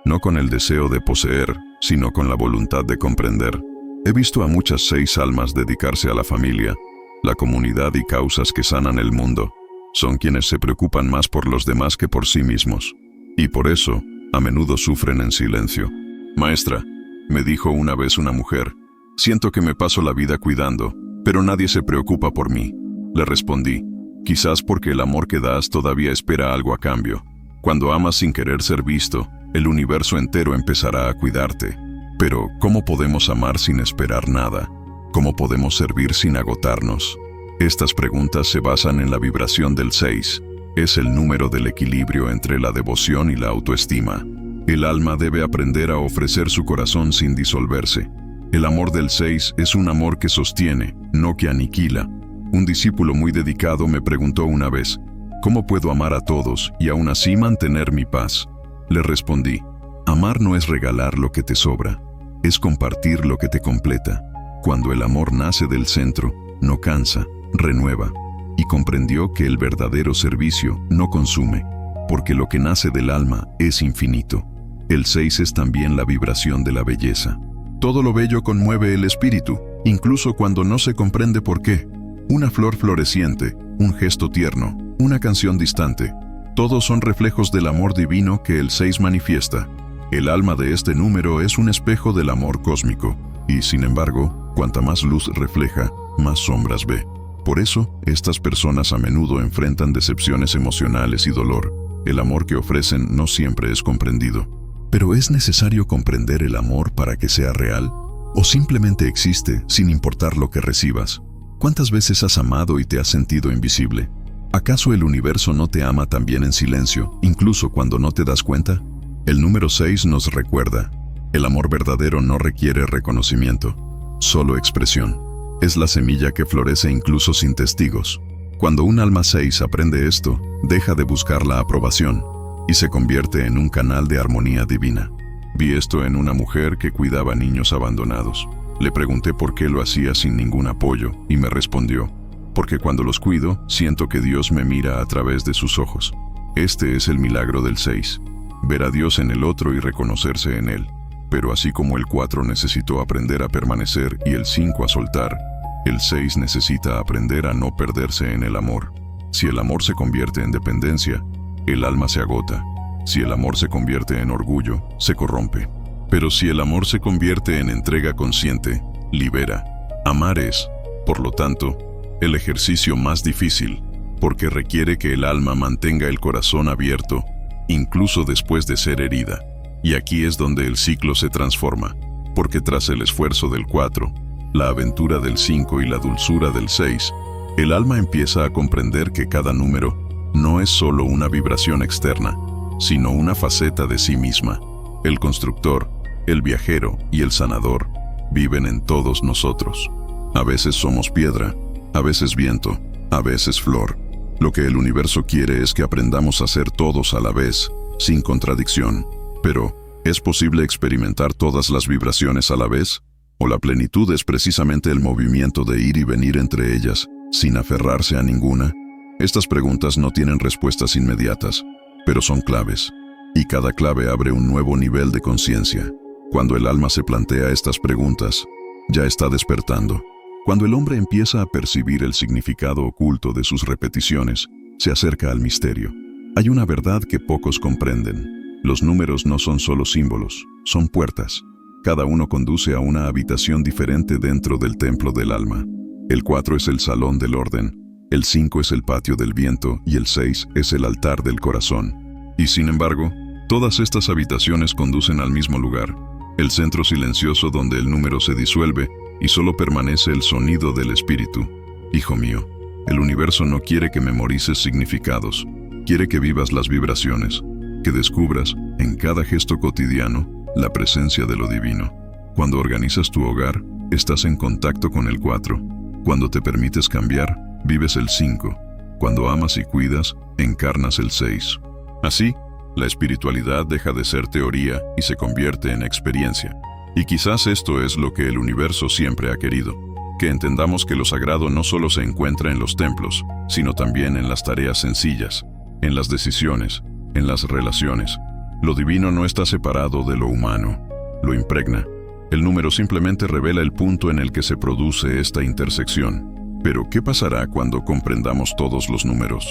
no con el deseo de poseer, sino con la voluntad de comprender. He visto a muchas 6 almas dedicarse a la familia, la comunidad y causas que sanan el mundo. Son quienes se preocupan más por los demás que por sí mismos. Y por eso, a menudo sufren en silencio. Maestra, me dijo una vez una mujer, siento que me paso la vida cuidando, pero nadie se preocupa por mí. Le respondí, quizás porque el amor que das todavía espera algo a cambio. Cuando amas sin querer ser visto, el universo entero empezará a cuidarte. Pero, ¿cómo podemos amar sin esperar nada? ¿Cómo podemos servir sin agotarnos? Estas preguntas se basan en la vibración del 6. Es el número del equilibrio entre la devoción y la autoestima. El alma debe aprender a ofrecer su corazón sin disolverse. El amor del 6 es un amor que sostiene, no que aniquila. Un discípulo muy dedicado me preguntó una vez, ¿cómo puedo amar a todos y aún así mantener mi paz? Le respondí, amar no es regalar lo que te sobra, es compartir lo que te completa. Cuando el amor nace del centro, no cansa, renueva, y comprendió que el verdadero servicio no consume, porque lo que nace del alma es infinito. El 6 es también la vibración de la belleza. Todo lo bello conmueve el espíritu, incluso cuando no se comprende por qué. Una flor floreciente, un gesto tierno, una canción distante. Todos son reflejos del amor divino que el 6 manifiesta. El alma de este número es un espejo del amor cósmico, y sin embargo, cuanta más luz refleja, más sombras ve. Por eso, estas personas a menudo enfrentan decepciones emocionales y dolor. El amor que ofrecen no siempre es comprendido. ¿Pero es necesario comprender el amor para que sea real? ¿O simplemente existe sin importar lo que recibas? ¿Cuántas veces has amado y te has sentido invisible? ¿Acaso el universo no te ama también en silencio, incluso cuando no te das cuenta? El número 6 nos recuerda: el amor verdadero no requiere reconocimiento, solo expresión. Es la semilla que florece incluso sin testigos. Cuando un alma 6 aprende esto, deja de buscar la aprobación y se convierte en un canal de armonía divina. Vi esto en una mujer que cuidaba niños abandonados. Le pregunté por qué lo hacía sin ningún apoyo y me respondió: porque cuando los cuido, siento que Dios me mira a través de sus ojos. Este es el milagro del 6. Ver a Dios en el otro y reconocerse en él. Pero así como el 4 necesitó aprender a permanecer y el 5 a soltar, el 6 necesita aprender a no perderse en el amor. Si el amor se convierte en dependencia, el alma se agota. Si el amor se convierte en orgullo, se corrompe. Pero si el amor se convierte en entrega consciente, libera. Amar es, por lo tanto, el ejercicio más difícil, porque requiere que el alma mantenga el corazón abierto, incluso después de ser herida. Y aquí es donde el ciclo se transforma, porque tras el esfuerzo del 4, la aventura del 5 y la dulzura del 6, el alma empieza a comprender que cada número no es solo una vibración externa, sino una faceta de sí misma. El constructor, el viajero y el sanador viven en todos nosotros. A veces somos piedra, a veces viento, a veces flor. Lo que el universo quiere es que aprendamos a ser todos a la vez, sin contradicción. Pero, ¿es posible experimentar todas las vibraciones a la vez? ¿O la plenitud es precisamente el movimiento de ir y venir entre ellas, sin aferrarse a ninguna? Estas preguntas no tienen respuestas inmediatas, pero son claves. Y cada clave abre un nuevo nivel de conciencia. Cuando el alma se plantea estas preguntas, ya está despertando. Cuando el hombre empieza a percibir el significado oculto de sus repeticiones, se acerca al misterio. Hay una verdad que pocos comprenden. Los números no son solo símbolos, son puertas. Cada uno conduce a una habitación diferente dentro del templo del alma. El 4 es el salón del orden, el 5 es el patio del viento y el 6 es el altar del corazón. Y sin embargo, todas estas habitaciones conducen al mismo lugar, el centro silencioso donde el número se disuelve y solo permanece el sonido del espíritu. Hijo mío, el universo no quiere que memorices significados, quiere que vivas las vibraciones, que descubras, en cada gesto cotidiano, la presencia de lo divino. Cuando organizas tu hogar, estás en contacto con el 4. Cuando te permites cambiar, vives el 5. Cuando amas y cuidas, encarnas el 6. Así, la espiritualidad deja de ser teoría y se convierte en experiencia. Y quizás esto es lo que el universo siempre ha querido, que entendamos que lo sagrado no solo se encuentra en los templos, sino también en las tareas sencillas, en las decisiones, en las relaciones. Lo divino no está separado de lo humano, lo impregna. El número simplemente revela el punto en el que se produce esta intersección. Pero, ¿qué pasará cuando comprendamos todos los números?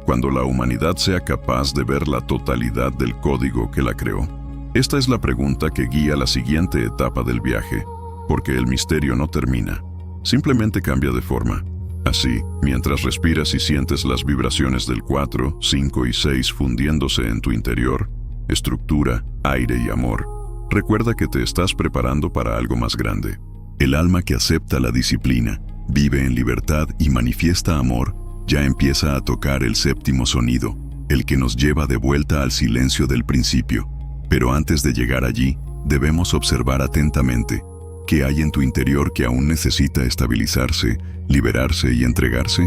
Cuando la humanidad sea capaz de ver la totalidad del código que la creó. Esta es la pregunta que guía la siguiente etapa del viaje, porque el misterio no termina, simplemente cambia de forma. Así, mientras respiras y sientes las vibraciones del 4, 5 y 6 fundiéndose en tu interior, estructura, aire y amor, recuerda que te estás preparando para algo más grande. El alma que acepta la disciplina, vive en libertad y manifiesta amor, ya empieza a tocar el séptimo sonido, el que nos lleva de vuelta al silencio del principio. Pero antes de llegar allí, debemos observar atentamente qué hay en tu interior que aún necesita estabilizarse, liberarse y entregarse.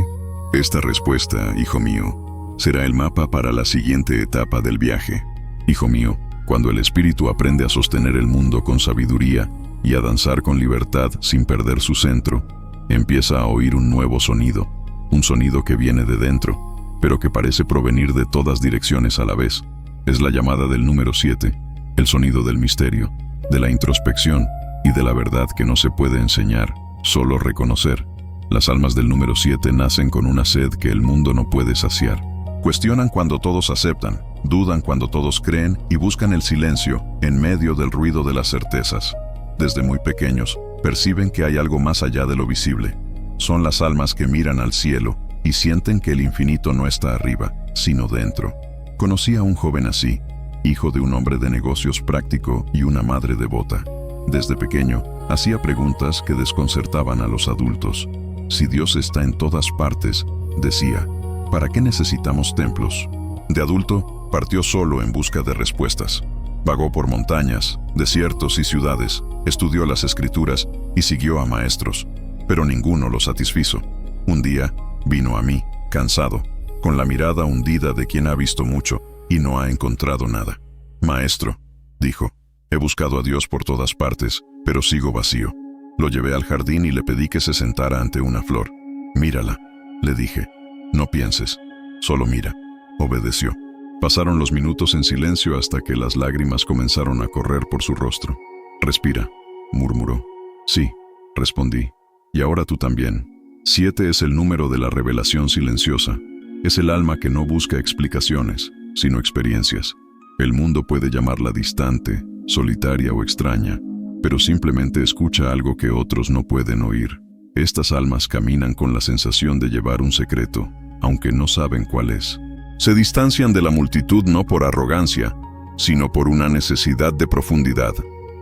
Esta respuesta, hijo mío, será el mapa para la siguiente etapa del viaje. Hijo mío, cuando el espíritu aprende a sostener el mundo con sabiduría y a danzar con libertad sin perder su centro, empieza a oír un nuevo sonido, un sonido que viene de dentro, pero que parece provenir de todas direcciones a la vez. Es la llamada del número 7, el sonido del misterio, de la introspección y de la verdad que no se puede enseñar, solo reconocer. Las almas del número 7 nacen con una sed que el mundo no puede saciar. Cuestionan cuando todos aceptan, dudan cuando todos creen y buscan el silencio en medio del ruido de las certezas. Desde muy pequeños, perciben que hay algo más allá de lo visible. Son las almas que miran al cielo y sienten que el infinito no está arriba, sino dentro. Conocí a un joven así, hijo de un hombre de negocios práctico y una madre devota. Desde pequeño, hacía preguntas que desconcertaban a los adultos. Si Dios está en todas partes, decía, ¿para qué necesitamos templos? De adulto, partió solo en busca de respuestas. Vagó por montañas, desiertos y ciudades, estudió las escrituras y siguió a maestros, pero ninguno lo satisfizo. Un día, vino a mí, cansado, con la mirada hundida de quien ha visto mucho y no ha encontrado nada. Maestro, dijo, he buscado a Dios por todas partes, pero sigo vacío. Lo llevé al jardín y le pedí que se sentara ante una flor. Mírala, le dije. No pienses, solo mira. Obedeció. Pasaron los minutos en silencio hasta que las lágrimas comenzaron a correr por su rostro. Respira, murmuró. Sí, respondí. Y ahora tú también. 7 es el número de la revelación silenciosa. Es el alma que no busca explicaciones, sino experiencias. El mundo puede llamarla distante, solitaria o extraña, pero simplemente escucha algo que otros no pueden oír. Estas almas caminan con la sensación de llevar un secreto, aunque no saben cuál es. Se distancian de la multitud no por arrogancia, sino por una necesidad de profundidad.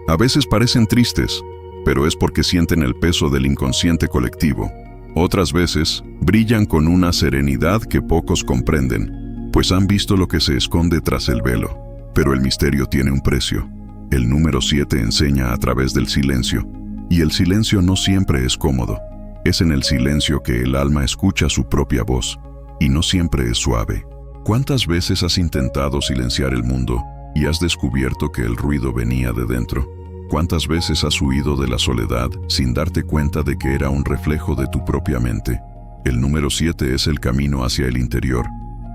A veces parecen tristes, pero es porque sienten el peso del inconsciente colectivo. Otras veces, brillan con una serenidad que pocos comprenden, pues han visto lo que se esconde tras el velo. Pero el misterio tiene un precio. El número 7 enseña a través del silencio, y el silencio no siempre es cómodo. Es en el silencio que el alma escucha su propia voz, y no siempre es suave. ¿Cuántas veces has intentado silenciar el mundo y has descubierto que el ruido venía de dentro? ¿Cuántas veces has huido de la soledad sin darte cuenta de que era un reflejo de tu propia mente? El número 7 es el camino hacia el interior,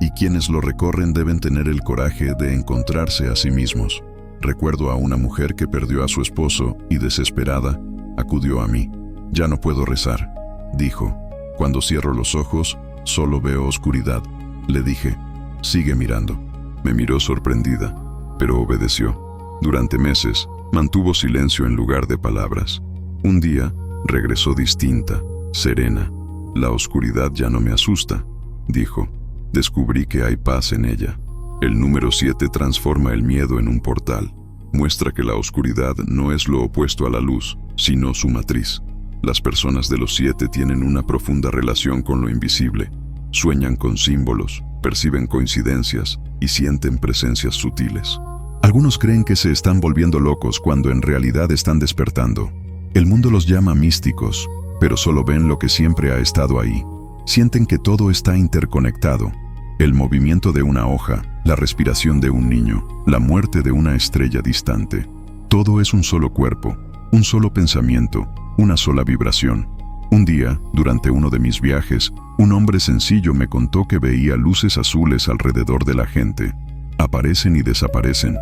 y quienes lo recorren deben tener el coraje de encontrarse a sí mismos. Recuerdo a una mujer que perdió a su esposo y, desesperada, acudió a mí. Ya no puedo rezar, dijo. Cuando cierro los ojos, solo veo oscuridad. Le dije, sigue mirando. Me miró sorprendida, pero obedeció. Durante meses, mantuvo silencio en lugar de palabras. Un día, regresó distinta, serena. La oscuridad ya no me asusta, dijo. Descubrí que hay paz en ella. El número 7 transforma el miedo en un portal. Muestra que la oscuridad no es lo opuesto a la luz, sino su matriz. Las personas de los 7 tienen una profunda relación con lo invisible. Sueñan con símbolos, perciben coincidencias y sienten presencias sutiles. Algunos creen que se están volviendo locos cuando en realidad están despertando. El mundo los llama místicos, pero solo ven lo que siempre ha estado ahí. Sienten que todo está interconectado. El movimiento de una hoja, la respiración de un niño, la muerte de una estrella distante. Todo es un solo cuerpo, un solo pensamiento, una sola vibración. Un día, durante uno de mis viajes, un hombre sencillo me contó que veía luces azules alrededor de la gente. Aparecen y desaparecen,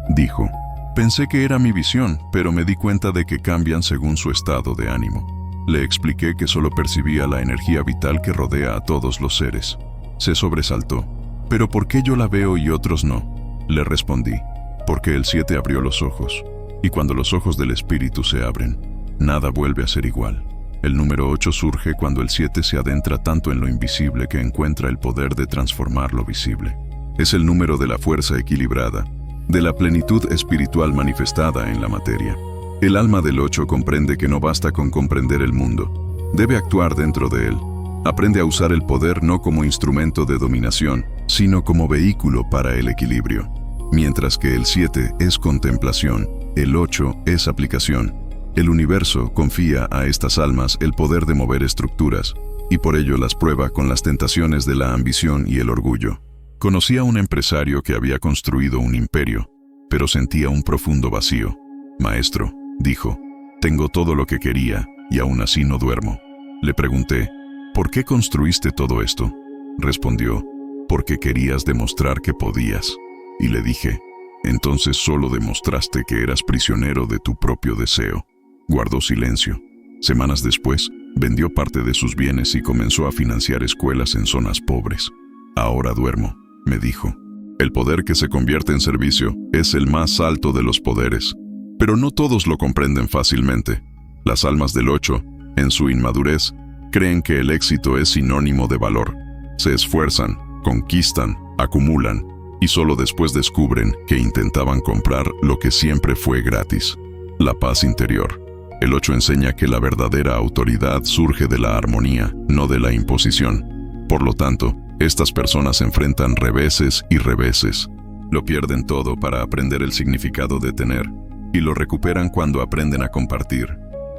dijo. Pensé que era mi visión, pero me di cuenta de que cambian según su estado de ánimo. Le expliqué que solo percibía la energía vital que rodea a todos los seres. Se sobresaltó. ¿Pero por qué yo la veo y otros no? Le respondí. Porque el 7 abrió los ojos. Y cuando los ojos del espíritu se abren, nada vuelve a ser igual. El número 8 surge cuando el 7 se adentra tanto en lo invisible que encuentra el poder de transformar lo visible. Es el número de la fuerza equilibrada, de la plenitud espiritual manifestada en la materia. El alma del 8 comprende que no basta con comprender el mundo. Debe actuar dentro de él. Aprende a usar el poder no como instrumento de dominación, sino como vehículo para el equilibrio. Mientras que el 7 es contemplación, el 8 es aplicación. El universo confía a estas almas el poder de mover estructuras, y por ello las prueba con las tentaciones de la ambición y el orgullo. Conocí a un empresario que había construido un imperio, pero sentía un profundo vacío. Maestro, dijo, tengo todo lo que quería y aún así no duermo. Le pregunté, ¿por qué construiste todo esto? Respondió, porque querías demostrar que podías. Y le dije, entonces solo demostraste que eras prisionero de tu propio deseo. Guardó silencio. Semanas después, vendió parte de sus bienes y comenzó a financiar escuelas en zonas pobres. Ahora duermo, me dijo. El poder que se convierte en servicio es el más alto de los poderes, pero no todos lo comprenden fácilmente. Las almas del 8, en su inmadurez, creen que el éxito es sinónimo de valor. Se esfuerzan, conquistan, acumulan, y solo después descubren que intentaban comprar lo que siempre fue gratis: la paz interior. El 8 enseña que la verdadera autoridad surge de la armonía, no de la imposición. Por lo tanto, estas personas enfrentan reveses y reveses. Lo pierden todo para aprender el significado de tener, y lo recuperan cuando aprenden a compartir.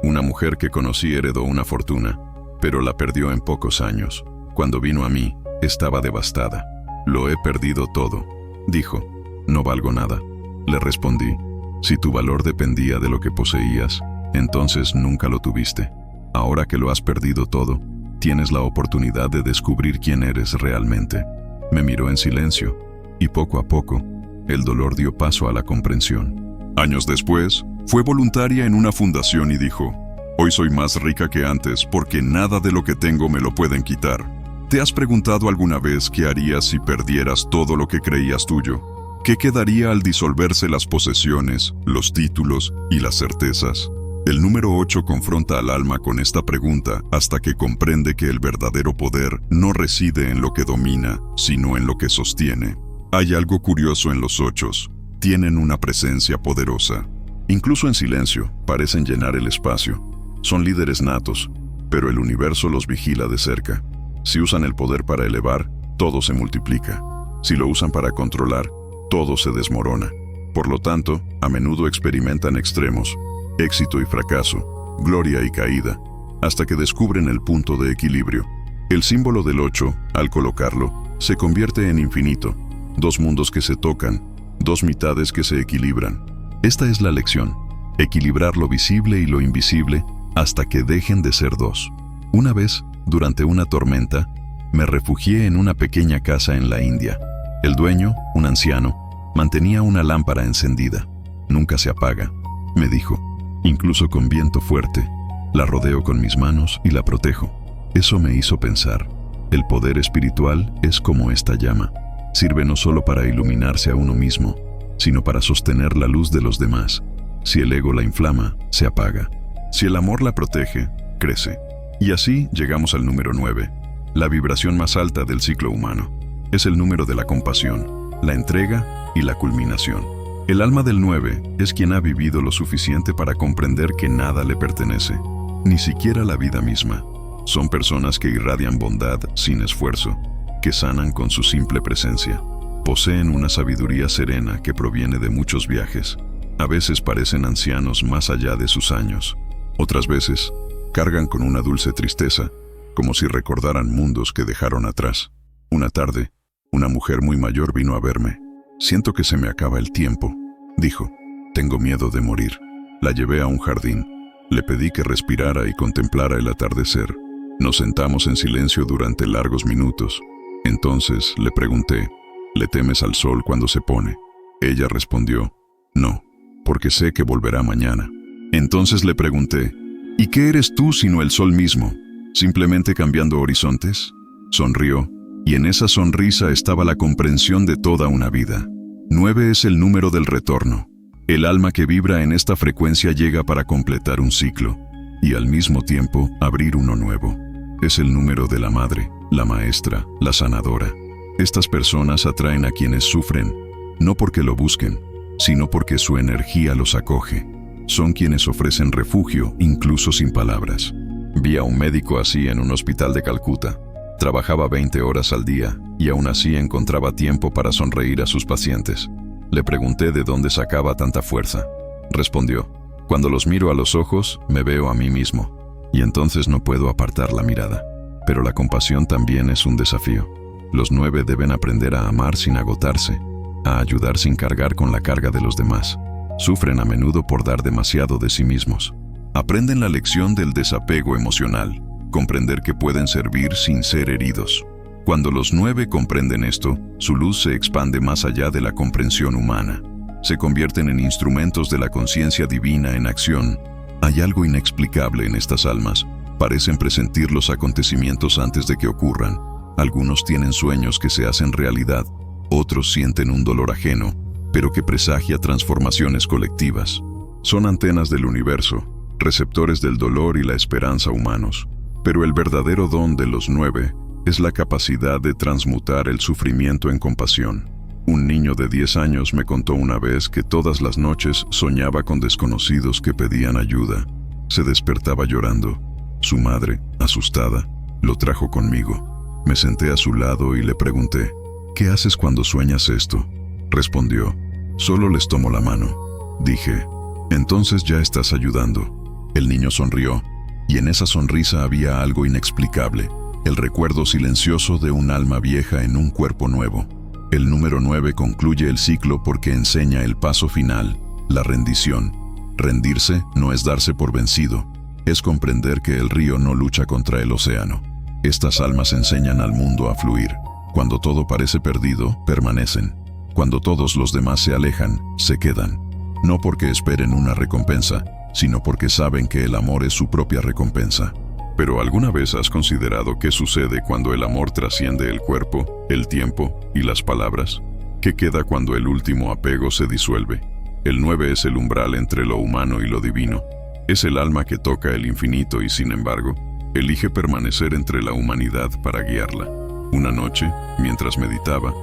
Una mujer que conocí heredó una fortuna, pero la perdió en pocos años. Cuando vino a mí, estaba devastada. Lo he perdido todo. Dijo, no valgo nada. Le respondí, si tu valor dependía de lo que poseías, entonces nunca lo tuviste. Ahora que lo has perdido todo, tienes la oportunidad de descubrir quién eres realmente. Me miró en silencio, y poco a poco, el dolor dio paso a la comprensión. Años después, fue voluntaria en una fundación y dijo, hoy soy más rica que antes porque nada de lo que tengo me lo pueden quitar. ¿Te has preguntado alguna vez qué harías si perdieras todo lo que creías tuyo? ¿Qué quedaría al disolverse las posesiones, los títulos y las certezas? El número 8 confronta al alma con esta pregunta hasta que comprende que el verdadero poder no reside en lo que domina, sino en lo que sostiene. Hay algo curioso en los 8. Tienen una presencia poderosa. Incluso en silencio, parecen llenar el espacio. Son líderes natos, pero el universo los vigila de cerca. Si usan el poder para elevar, todo se multiplica. Si lo usan para controlar, todo se desmorona. Por lo tanto, a menudo experimentan extremos, éxito y fracaso, gloria y caída, hasta que descubren el punto de equilibrio. El símbolo del 8, al colocarlo, se convierte en infinito. Dos mundos que se tocan, dos mitades que se equilibran. Esta es la lección: equilibrar lo visible y lo invisible hasta que dejen de ser dos. Una vez, durante una tormenta, me refugié en una pequeña casa en la India. El dueño, un anciano, mantenía una lámpara encendida. Nunca se apaga, me dijo. Incluso con viento fuerte, la rodeo con mis manos y la protejo. Eso me hizo pensar, el poder espiritual es como esta llama. Sirve no solo para iluminarse a uno mismo, sino para sostener la luz de los demás. Si el ego la inflama, se apaga. Si el amor la protege, crece. Y así llegamos al número 9, la vibración más alta del ciclo humano. Es el número de la compasión, la entrega y la culminación. El alma del 9 es quien ha vivido lo suficiente para comprender que nada le pertenece, ni siquiera la vida misma. Son personas que irradian bondad sin esfuerzo, que sanan con su simple presencia. Poseen una sabiduría serena que proviene de muchos viajes. A veces parecen ancianos más allá de sus años. Otras veces, cargan con una dulce tristeza, como si recordaran mundos que dejaron atrás. Una tarde, una mujer muy mayor vino a verme. Siento que se me acaba el tiempo, dijo. Tengo miedo de morir. La llevé a un jardín. Le pedí que respirara y contemplara el atardecer. Nos sentamos en silencio durante largos minutos. Entonces le pregunté, ¿le temes al sol cuando se pone? Ella respondió, no, porque sé que volverá mañana. Entonces le pregunté, ¿y qué eres tú sino el sol mismo? ¿Simplemente cambiando horizontes? Sonrió, y en esa sonrisa estaba la comprensión de toda una vida. 9 es el número del retorno. El alma que vibra en esta frecuencia llega para completar un ciclo, y al mismo tiempo abrir uno nuevo. Es el número de la madre, la maestra, la sanadora. Estas personas atraen a quienes sufren, no porque lo busquen, sino porque su energía los acoge. Son quienes ofrecen refugio, incluso sin palabras. Vi a un médico así en un hospital de Calcuta. Trabajaba 20 horas al día y aún así encontraba tiempo para sonreír a sus pacientes. Le pregunté de dónde sacaba tanta fuerza. Respondió, cuando los miro a los ojos, me veo a mí mismo, y entonces no puedo apartar la mirada. Pero la compasión también es un desafío. Los 9 deben aprender a amar sin agotarse, a ayudar sin cargar con la carga de los demás. Sufren a menudo por dar demasiado de sí mismos. Aprenden la lección del desapego emocional, comprender que pueden servir sin ser heridos. Cuando los 9 comprenden esto, su luz se expande más allá de la comprensión humana. Se convierten en instrumentos de la conciencia divina en acción. Hay algo inexplicable en estas almas. Parecen presentir los acontecimientos antes de que ocurran. Algunos tienen sueños que se hacen realidad, otros sienten un dolor ajeno, pero que presagia transformaciones colectivas. Son antenas del universo, receptores del dolor y la esperanza humanos. Pero el verdadero don de los 9 es la capacidad de transmutar el sufrimiento en compasión. Un niño de 10 años me contó una vez que todas las noches soñaba con desconocidos que pedían ayuda. Se despertaba llorando. Su madre, asustada, lo trajo conmigo. Me senté a su lado y le pregunté, ¿qué haces cuando sueñas esto? Respondió, solo les tomo la mano. Dije, entonces ya estás ayudando. El niño sonrió, y en esa sonrisa había algo inexplicable, el recuerdo silencioso de un alma vieja en un cuerpo nuevo. El número 9 concluye el ciclo porque enseña el paso final, la rendición. Rendirse no es darse por vencido, es comprender que el río no lucha contra el océano. Estas almas enseñan al mundo a fluir. Cuando todo parece perdido, permanecen. Cuando todos los demás se alejan, se quedan. No porque esperen una recompensa, sino porque saben que el amor es su propia recompensa. Pero ¿alguna vez has considerado qué sucede cuando el amor trasciende el cuerpo, el tiempo y las palabras? ¿Qué queda cuando el último apego se disuelve? El 9 es el umbral entre lo humano y lo divino. Es el alma que toca el infinito y, sin embargo, elige permanecer entre la humanidad para guiarla. Una noche, mientras meditaba,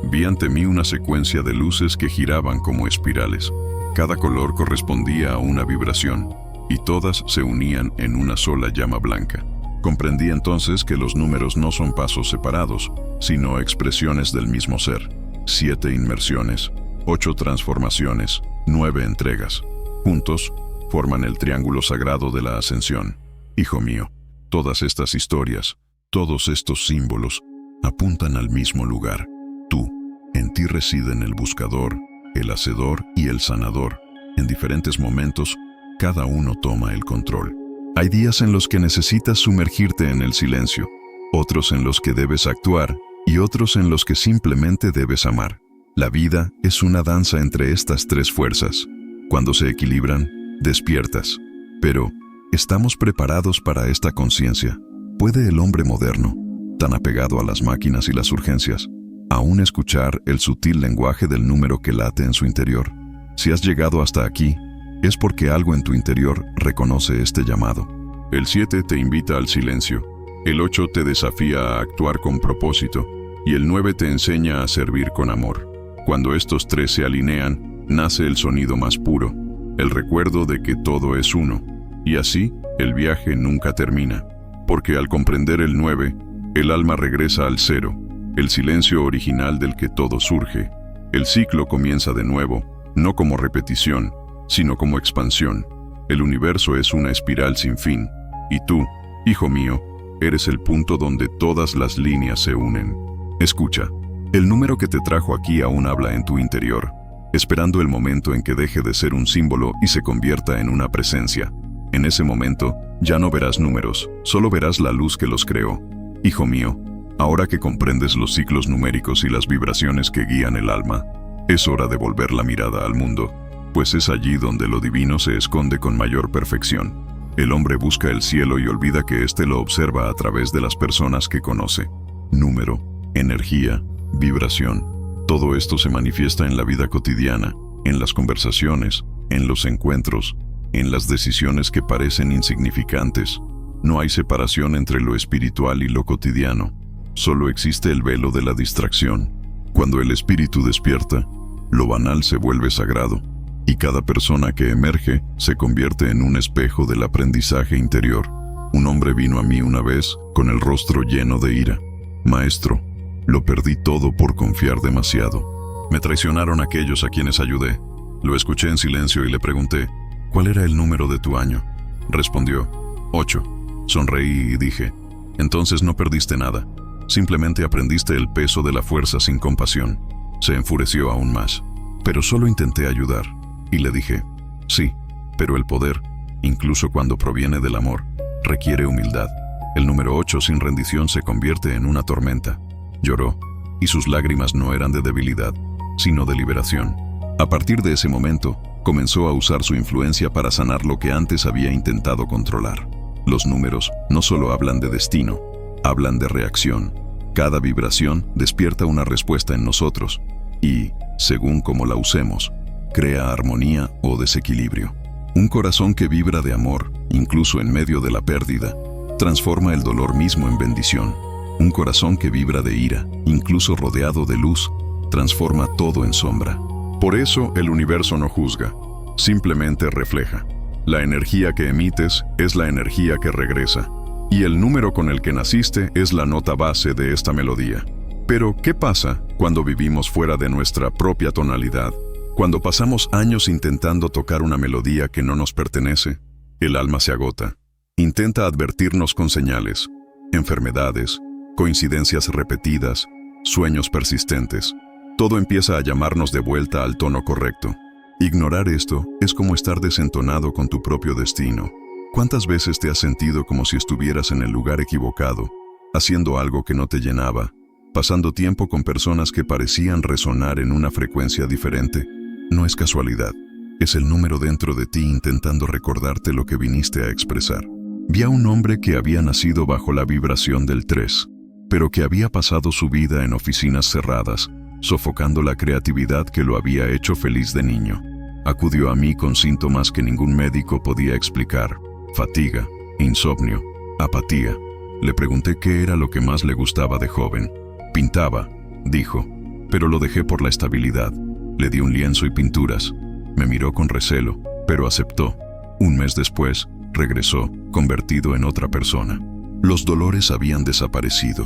vi ante mí una secuencia de luces que giraban como espirales. Cada color correspondía a una vibración, y todas se unían en una sola llama blanca. Comprendí entonces que los números no son pasos separados, sino expresiones del mismo ser. 7 inmersiones, 8 transformaciones, 9 entregas. Juntos, forman el triángulo sagrado de la ascensión. Hijo mío, todas estas historias, todos estos símbolos, apuntan al mismo lugar. Tú, en ti residen el buscador, el hacedor y el sanador. En diferentes momentos, cada uno toma el control. Hay días en los que necesitas sumergirte en el silencio, otros en los que debes actuar y otros en los que simplemente debes amar. La vida es una danza entre estas 3 fuerzas. Cuando se equilibran, despiertas. Pero, ¿estamos preparados para esta conciencia? ¿Puede el hombre moderno, tan apegado a las máquinas y las urgencias, aún escuchar el sutil lenguaje del número que late en su interior? Si has llegado hasta aquí, es porque algo en tu interior reconoce este llamado. El 7 te invita al silencio, el 8 te desafía a actuar con propósito y el 9 te enseña a servir con amor. Cuando estos 3 se alinean, nace el sonido más puro, el recuerdo de que todo es uno, y así el viaje nunca termina, porque al comprender el 9, el alma regresa al 0, el silencio original del que todo surge. El ciclo comienza de nuevo, no como repetición, sino como expansión. El universo es una espiral sin fin, y tú, hijo mío, eres el punto donde todas las líneas se unen. Escucha, el número que te trajo aquí aún habla en tu interior, esperando el momento en que deje de ser un símbolo y se convierta en una presencia. En ese momento, ya no verás números, solo verás la luz que los creó. Hijo mío, ahora que comprendes los ciclos numéricos y las vibraciones que guían el alma, es hora de volver la mirada al mundo, pues es allí donde lo divino se esconde con mayor perfección. El hombre busca el cielo y olvida que éste lo observa a través de las personas que conoce. Número, energía, vibración. Todo esto se manifiesta en la vida cotidiana, en las conversaciones, en los encuentros, en las decisiones que parecen insignificantes. No hay separación entre lo espiritual y lo cotidiano. Solo existe el velo de la distracción. Cuando el espíritu despierta, lo banal se vuelve sagrado, y cada persona que emerge se convierte en un espejo del aprendizaje interior. Un hombre vino a mí una vez con el rostro lleno de ira. Maestro, lo perdí todo por confiar demasiado. Me traicionaron aquellos a quienes ayudé. Lo escuché en silencio y le pregunté, ¿cuál era el número de tu año? Respondió, 8. Sonreí y dije, entonces no perdiste nada. Simplemente aprendiste el peso de la fuerza sin compasión. Se enfureció aún más. Pero solo intenté ayudar. Y le dije, sí, pero el poder, incluso cuando proviene del amor, requiere humildad. El número 8 sin rendición se convierte en una tormenta. Lloró, y sus lágrimas no eran de debilidad, sino de liberación. A partir de ese momento, comenzó a usar su influencia para sanar lo que antes había intentado controlar. Los números no solo hablan de destino, hablan de reacción. Cada vibración despierta una respuesta en nosotros y, según cómo la usemos, crea armonía o desequilibrio. Un corazón que vibra de amor, incluso en medio de la pérdida, transforma el dolor mismo en bendición. Un corazón que vibra de ira, incluso rodeado de luz, transforma todo en sombra. Por eso el universo no juzga, simplemente refleja. La energía que emites es la energía que regresa, y el número con el que naciste es la nota base de esta melodía. Pero, ¿qué pasa cuando vivimos fuera de nuestra propia tonalidad? Cuando pasamos años intentando tocar una melodía que no nos pertenece, el alma se agota. Intenta advertirnos con señales, enfermedades, coincidencias repetidas, sueños persistentes. Todo empieza a llamarnos de vuelta al tono correcto. Ignorar esto es como estar desentonado con tu propio destino. ¿Cuántas veces te has sentido como si estuvieras en el lugar equivocado, haciendo algo que no te llenaba, pasando tiempo con personas que parecían resonar en una frecuencia diferente? No es casualidad, es el número dentro de ti intentando recordarte lo que viniste a expresar. Vi a un hombre que había nacido bajo la vibración del 3, pero que había pasado su vida en oficinas cerradas, sofocando la creatividad que lo había hecho feliz de niño. Acudió a mí con síntomas que ningún médico podía explicar: fatiga, insomnio, apatía. Le pregunté qué era lo que más le gustaba de joven. Pintaba, dijo, pero lo dejé por la estabilidad. Le di un lienzo y pinturas. Me miró con recelo, pero aceptó. Un mes después, regresó, convertido en otra persona. Los dolores habían desaparecido.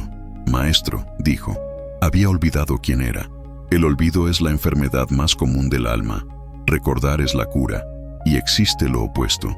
Maestro, dijo, había olvidado quién era. El olvido es la enfermedad más común del alma. Recordar es la cura, y existe lo opuesto.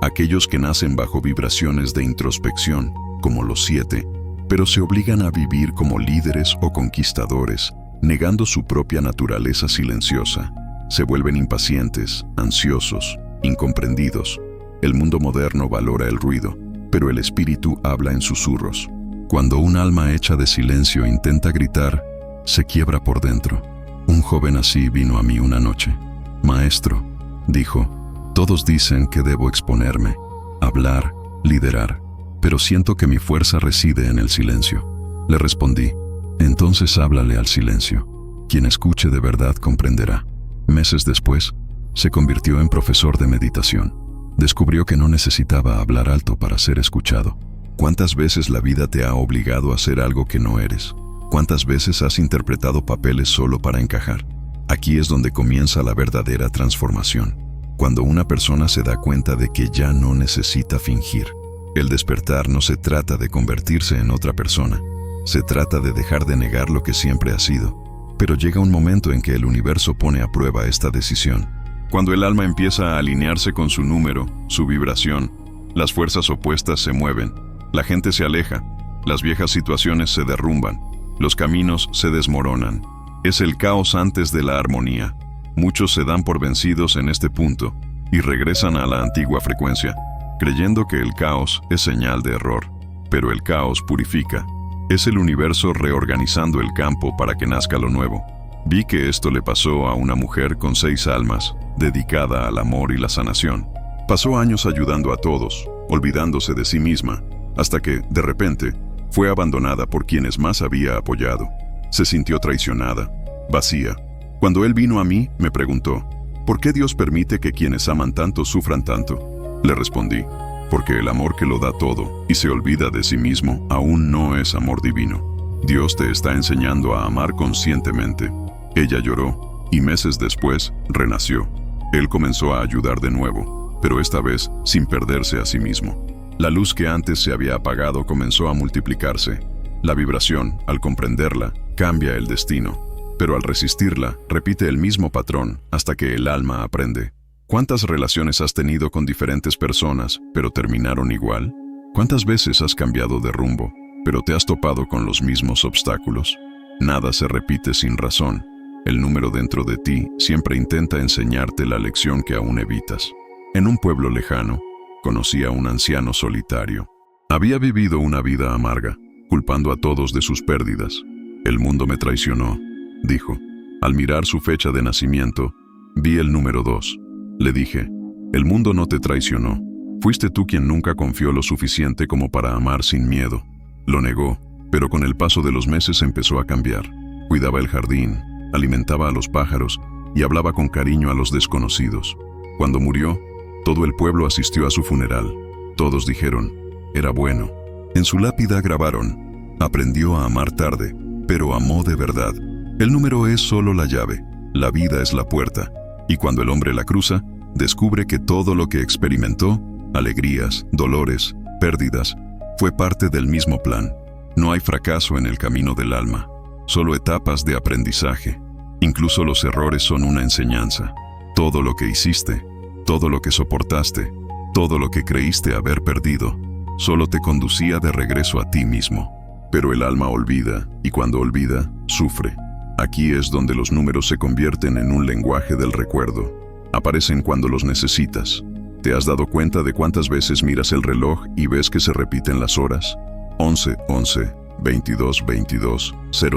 Aquellos que nacen bajo vibraciones de introspección, como los 7, pero se obligan a vivir como líderes o conquistadores, negando su propia naturaleza silenciosa. Se vuelven impacientes, ansiosos, incomprendidos. El mundo moderno valora el ruido, pero el espíritu habla en susurros. Cuando un alma hecha de silencio intenta gritar, se quiebra por dentro. Un joven así vino a mí una noche. Maestro, dijo, todos dicen que debo exponerme, hablar, liderar, pero siento que mi fuerza reside en el silencio. Le respondí, entonces háblale al silencio. Quien escuche de verdad comprenderá. Meses después, se convirtió en profesor de meditación. Descubrió que no necesitaba hablar alto para ser escuchado. ¿Cuántas veces la vida te ha obligado a hacer algo que no eres? ¿Cuántas veces has interpretado papeles solo para encajar? Aquí es donde comienza la verdadera transformación. Cuando una persona se da cuenta de que ya no necesita fingir. El despertar no se trata de convertirse en otra persona. Se trata de dejar de negar lo que siempre ha sido. Pero llega un momento en que el universo pone a prueba esta decisión. Cuando el alma empieza a alinearse con su número, su vibración, las fuerzas opuestas se mueven, la gente se aleja, las viejas situaciones se derrumban, los caminos se desmoronan. Es el caos antes de la armonía. Muchos se dan por vencidos en este punto y regresan a la antigua frecuencia, creyendo que el caos es señal de error. Pero el caos purifica. Es el universo reorganizando el campo para que nazca lo nuevo. Vi que esto le pasó a una mujer con 6 almas, dedicada al amor y la sanación. Pasó años ayudando a todos, olvidándose de sí misma, hasta que, de repente, fue abandonada por quienes más había apoyado. Se sintió traicionada, vacía. Cuando él vino a mí, me preguntó, ¿por qué Dios permite que quienes aman tanto sufran tanto? Le respondí, porque el amor que lo da todo y se olvida de sí mismo aún no es amor divino. Dios te está enseñando a amar conscientemente. Ella lloró y meses después renació. Él comenzó a ayudar de nuevo, pero esta vez sin perderse a sí mismo. La luz que antes se había apagado comenzó a multiplicarse. La vibración, al comprenderla, cambia el destino, pero al resistirla, repite el mismo patrón hasta que el alma aprende. ¿Cuántas relaciones has tenido con diferentes personas, pero terminaron igual? ¿Cuántas veces has cambiado de rumbo, pero te has topado con los mismos obstáculos? Nada se repite sin razón. El número dentro de ti siempre intenta enseñarte la lección que aún evitas. En un pueblo lejano, conocí a un anciano solitario. Había vivido una vida amarga, culpando a todos de sus pérdidas. El mundo me traicionó, dijo. Al mirar su fecha de nacimiento, vi el número 2. Le dije, el mundo no te traicionó. Fuiste tú quien nunca confió lo suficiente como para amar sin miedo. Lo negó. Pero con el paso de los meses empezó a cambiar. Cuidaba el jardín, alimentaba a los pájaros y hablaba con cariño a los desconocidos. Cuando murió, todo el pueblo asistió a su funeral. Todos dijeron, era bueno. En su lápida grabaron, aprendió a amar tarde, pero amó de verdad. El número es solo la llave, la vida es la puerta, y cuando el hombre la cruza, descubre que todo lo que experimentó, alegrías, dolores, pérdidas, fue parte del mismo plan. No hay fracaso en el camino del alma, solo etapas de aprendizaje. Incluso los errores son una enseñanza. Todo lo que hiciste, todo lo que soportaste, todo lo que creíste haber perdido, solo te conducía de regreso a ti mismo. Pero el alma olvida, y cuando olvida, sufre. Aquí es donde los números se convierten en un lenguaje del recuerdo. Aparecen cuando los necesitas. ¿Te has dado cuenta de cuántas veces miras el reloj y ves que se repiten las horas? 11, 11, 22, 22,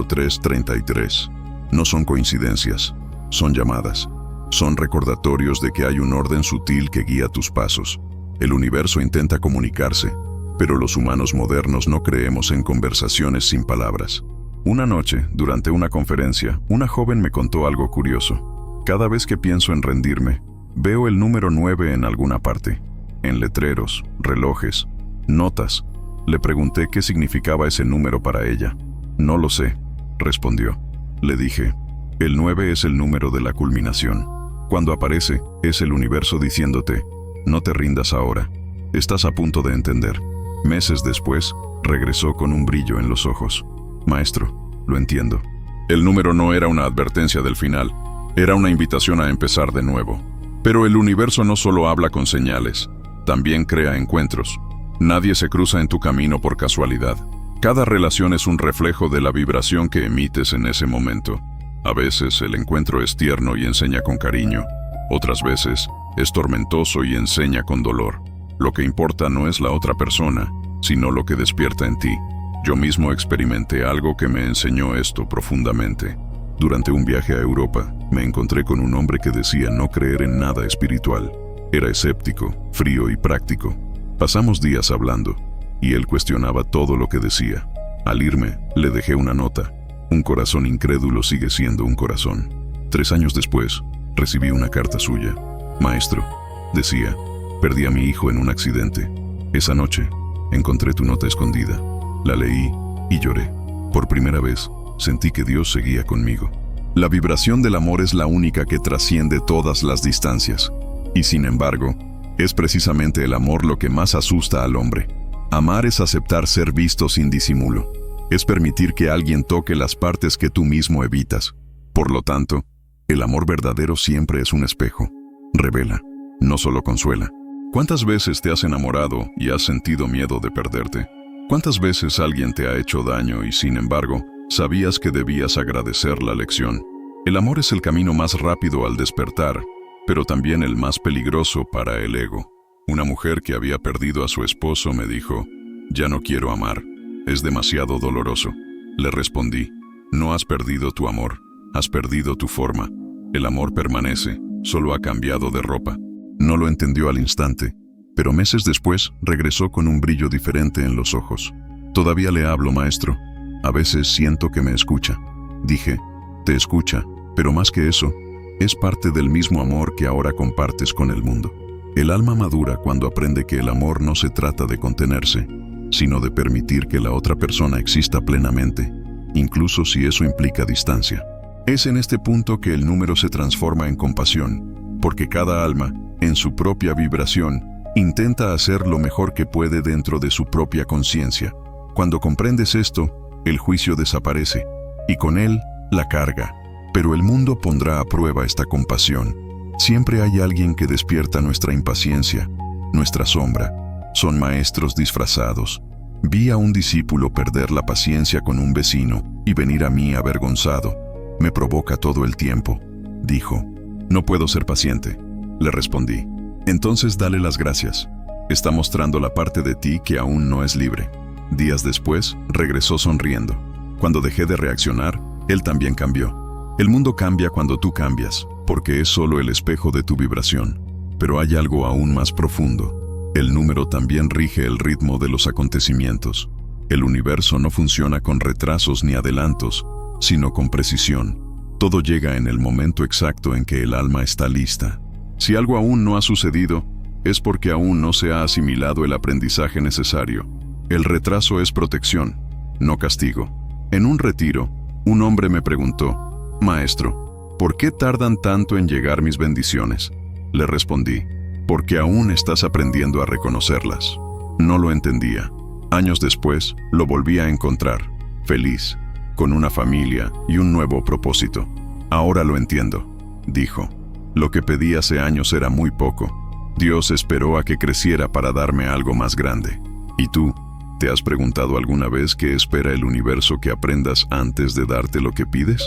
03, 33. No son coincidencias, son llamadas. Son recordatorios de que hay un orden sutil que guía tus pasos. El universo intenta comunicarse, pero los humanos modernos no creemos en conversaciones sin palabras. Una noche, durante una conferencia, una joven me contó algo curioso. Cada vez que pienso en rendirme, veo el número 9 en alguna parte, en letreros, relojes, notas. Le pregunté qué significaba ese número para ella. No lo sé, respondió. Le dije, el 9 es el número de la culminación. Cuando aparece, es el universo diciéndote, no te rindas ahora, estás a punto de entender. Meses después, regresó con un brillo en los ojos. Maestro, lo entiendo. El número no era una advertencia del final, era una invitación a empezar de nuevo. Pero el universo no solo habla con señales, también crea encuentros. Nadie se cruza en tu camino por casualidad. Cada relación es un reflejo de la vibración que emites en ese momento. A veces el encuentro es tierno y enseña con cariño. Otras veces es tormentoso y enseña con dolor. Lo que importa no es la otra persona, sino lo que despierta en ti. Yo mismo experimenté algo que me enseñó esto profundamente. Durante un viaje a Europa, me encontré con un hombre que decía no creer en nada espiritual. Era escéptico, frío y práctico. Pasamos días hablando, y él cuestionaba todo lo que decía. Al irme, le dejé una nota. Un corazón incrédulo sigue siendo un corazón. 3 años después, recibí una carta suya. Maestro, decía, perdí a mi hijo en un accidente. Esa noche, encontré tu nota escondida. La leí y lloré. Por primera vez, sentí que Dios seguía conmigo. La vibración del amor es la única que trasciende todas las distancias. Y sin embargo, es precisamente el amor lo que más asusta al hombre. Amar es aceptar ser visto sin disimulo. Es permitir que alguien toque las partes que tú mismo evitas. Por lo tanto, el amor verdadero siempre es un espejo. Revela, no solo consuela. ¿Cuántas veces te has enamorado y has sentido miedo de perderte? ¿Cuántas veces alguien te ha hecho daño y sin embargo, sabías que debías agradecer la lección? El amor es el camino más rápido al despertar, pero también el más peligroso para el ego. Una mujer que había perdido a su esposo me dijo, ya no quiero amar, es demasiado doloroso. Le respondí, no has perdido tu amor, has perdido tu forma. El amor permanece, solo ha cambiado de ropa. No lo entendió al instante, pero meses después regresó con un brillo diferente en los ojos. Todavía le hablo, maestro. A veces siento que me escucha. Dije, te escucha, pero más que eso, es parte del mismo amor que ahora compartes con el mundo. El alma madura cuando aprende que el amor no se trata de contenerse, sino de permitir que la otra persona exista plenamente, incluso si eso implica distancia. Es en este punto que el número se transforma en compasión, porque cada alma, en su propia vibración, intenta hacer lo mejor que puede dentro de su propia conciencia. Cuando comprendes esto, el juicio desaparece, y con él, la carga. Pero el mundo pondrá a prueba esta compasión. Siempre hay alguien que despierta nuestra impaciencia, nuestra sombra. Son maestros disfrazados. Vi a un discípulo perder la paciencia con un vecino y venir a mí avergonzado. Me provoca todo el tiempo. Dijo, no puedo ser paciente. Le respondí, entonces dale las gracias. Está mostrando la parte de ti que aún no es libre. Días después, regresó sonriendo. Cuando dejé de reaccionar, él también cambió. El mundo cambia cuando tú cambias, porque es solo el espejo de tu vibración. Pero hay algo aún más profundo. El número también rige el ritmo de los acontecimientos. El universo no funciona con retrasos ni adelantos, sino con precisión. Todo llega en el momento exacto en que el alma está lista. Si algo aún no ha sucedido, es porque aún no se ha asimilado el aprendizaje necesario. El retraso es protección, no castigo. En un retiro, un hombre me preguntó: «Maestro, ¿por qué tardan tanto en llegar mis bendiciones?». Le respondí: «Porque aún estás aprendiendo a reconocerlas». No lo entendía. Años después, lo volví a encontrar, feliz, con una familia y un nuevo propósito. «Ahora lo entiendo», dijo. «Lo que pedí hace años era muy poco. Dios esperó a que creciera para darme algo más grande». ¿Y tú? ¿Te has preguntado alguna vez qué espera el universo que aprendas antes de darte lo que pides?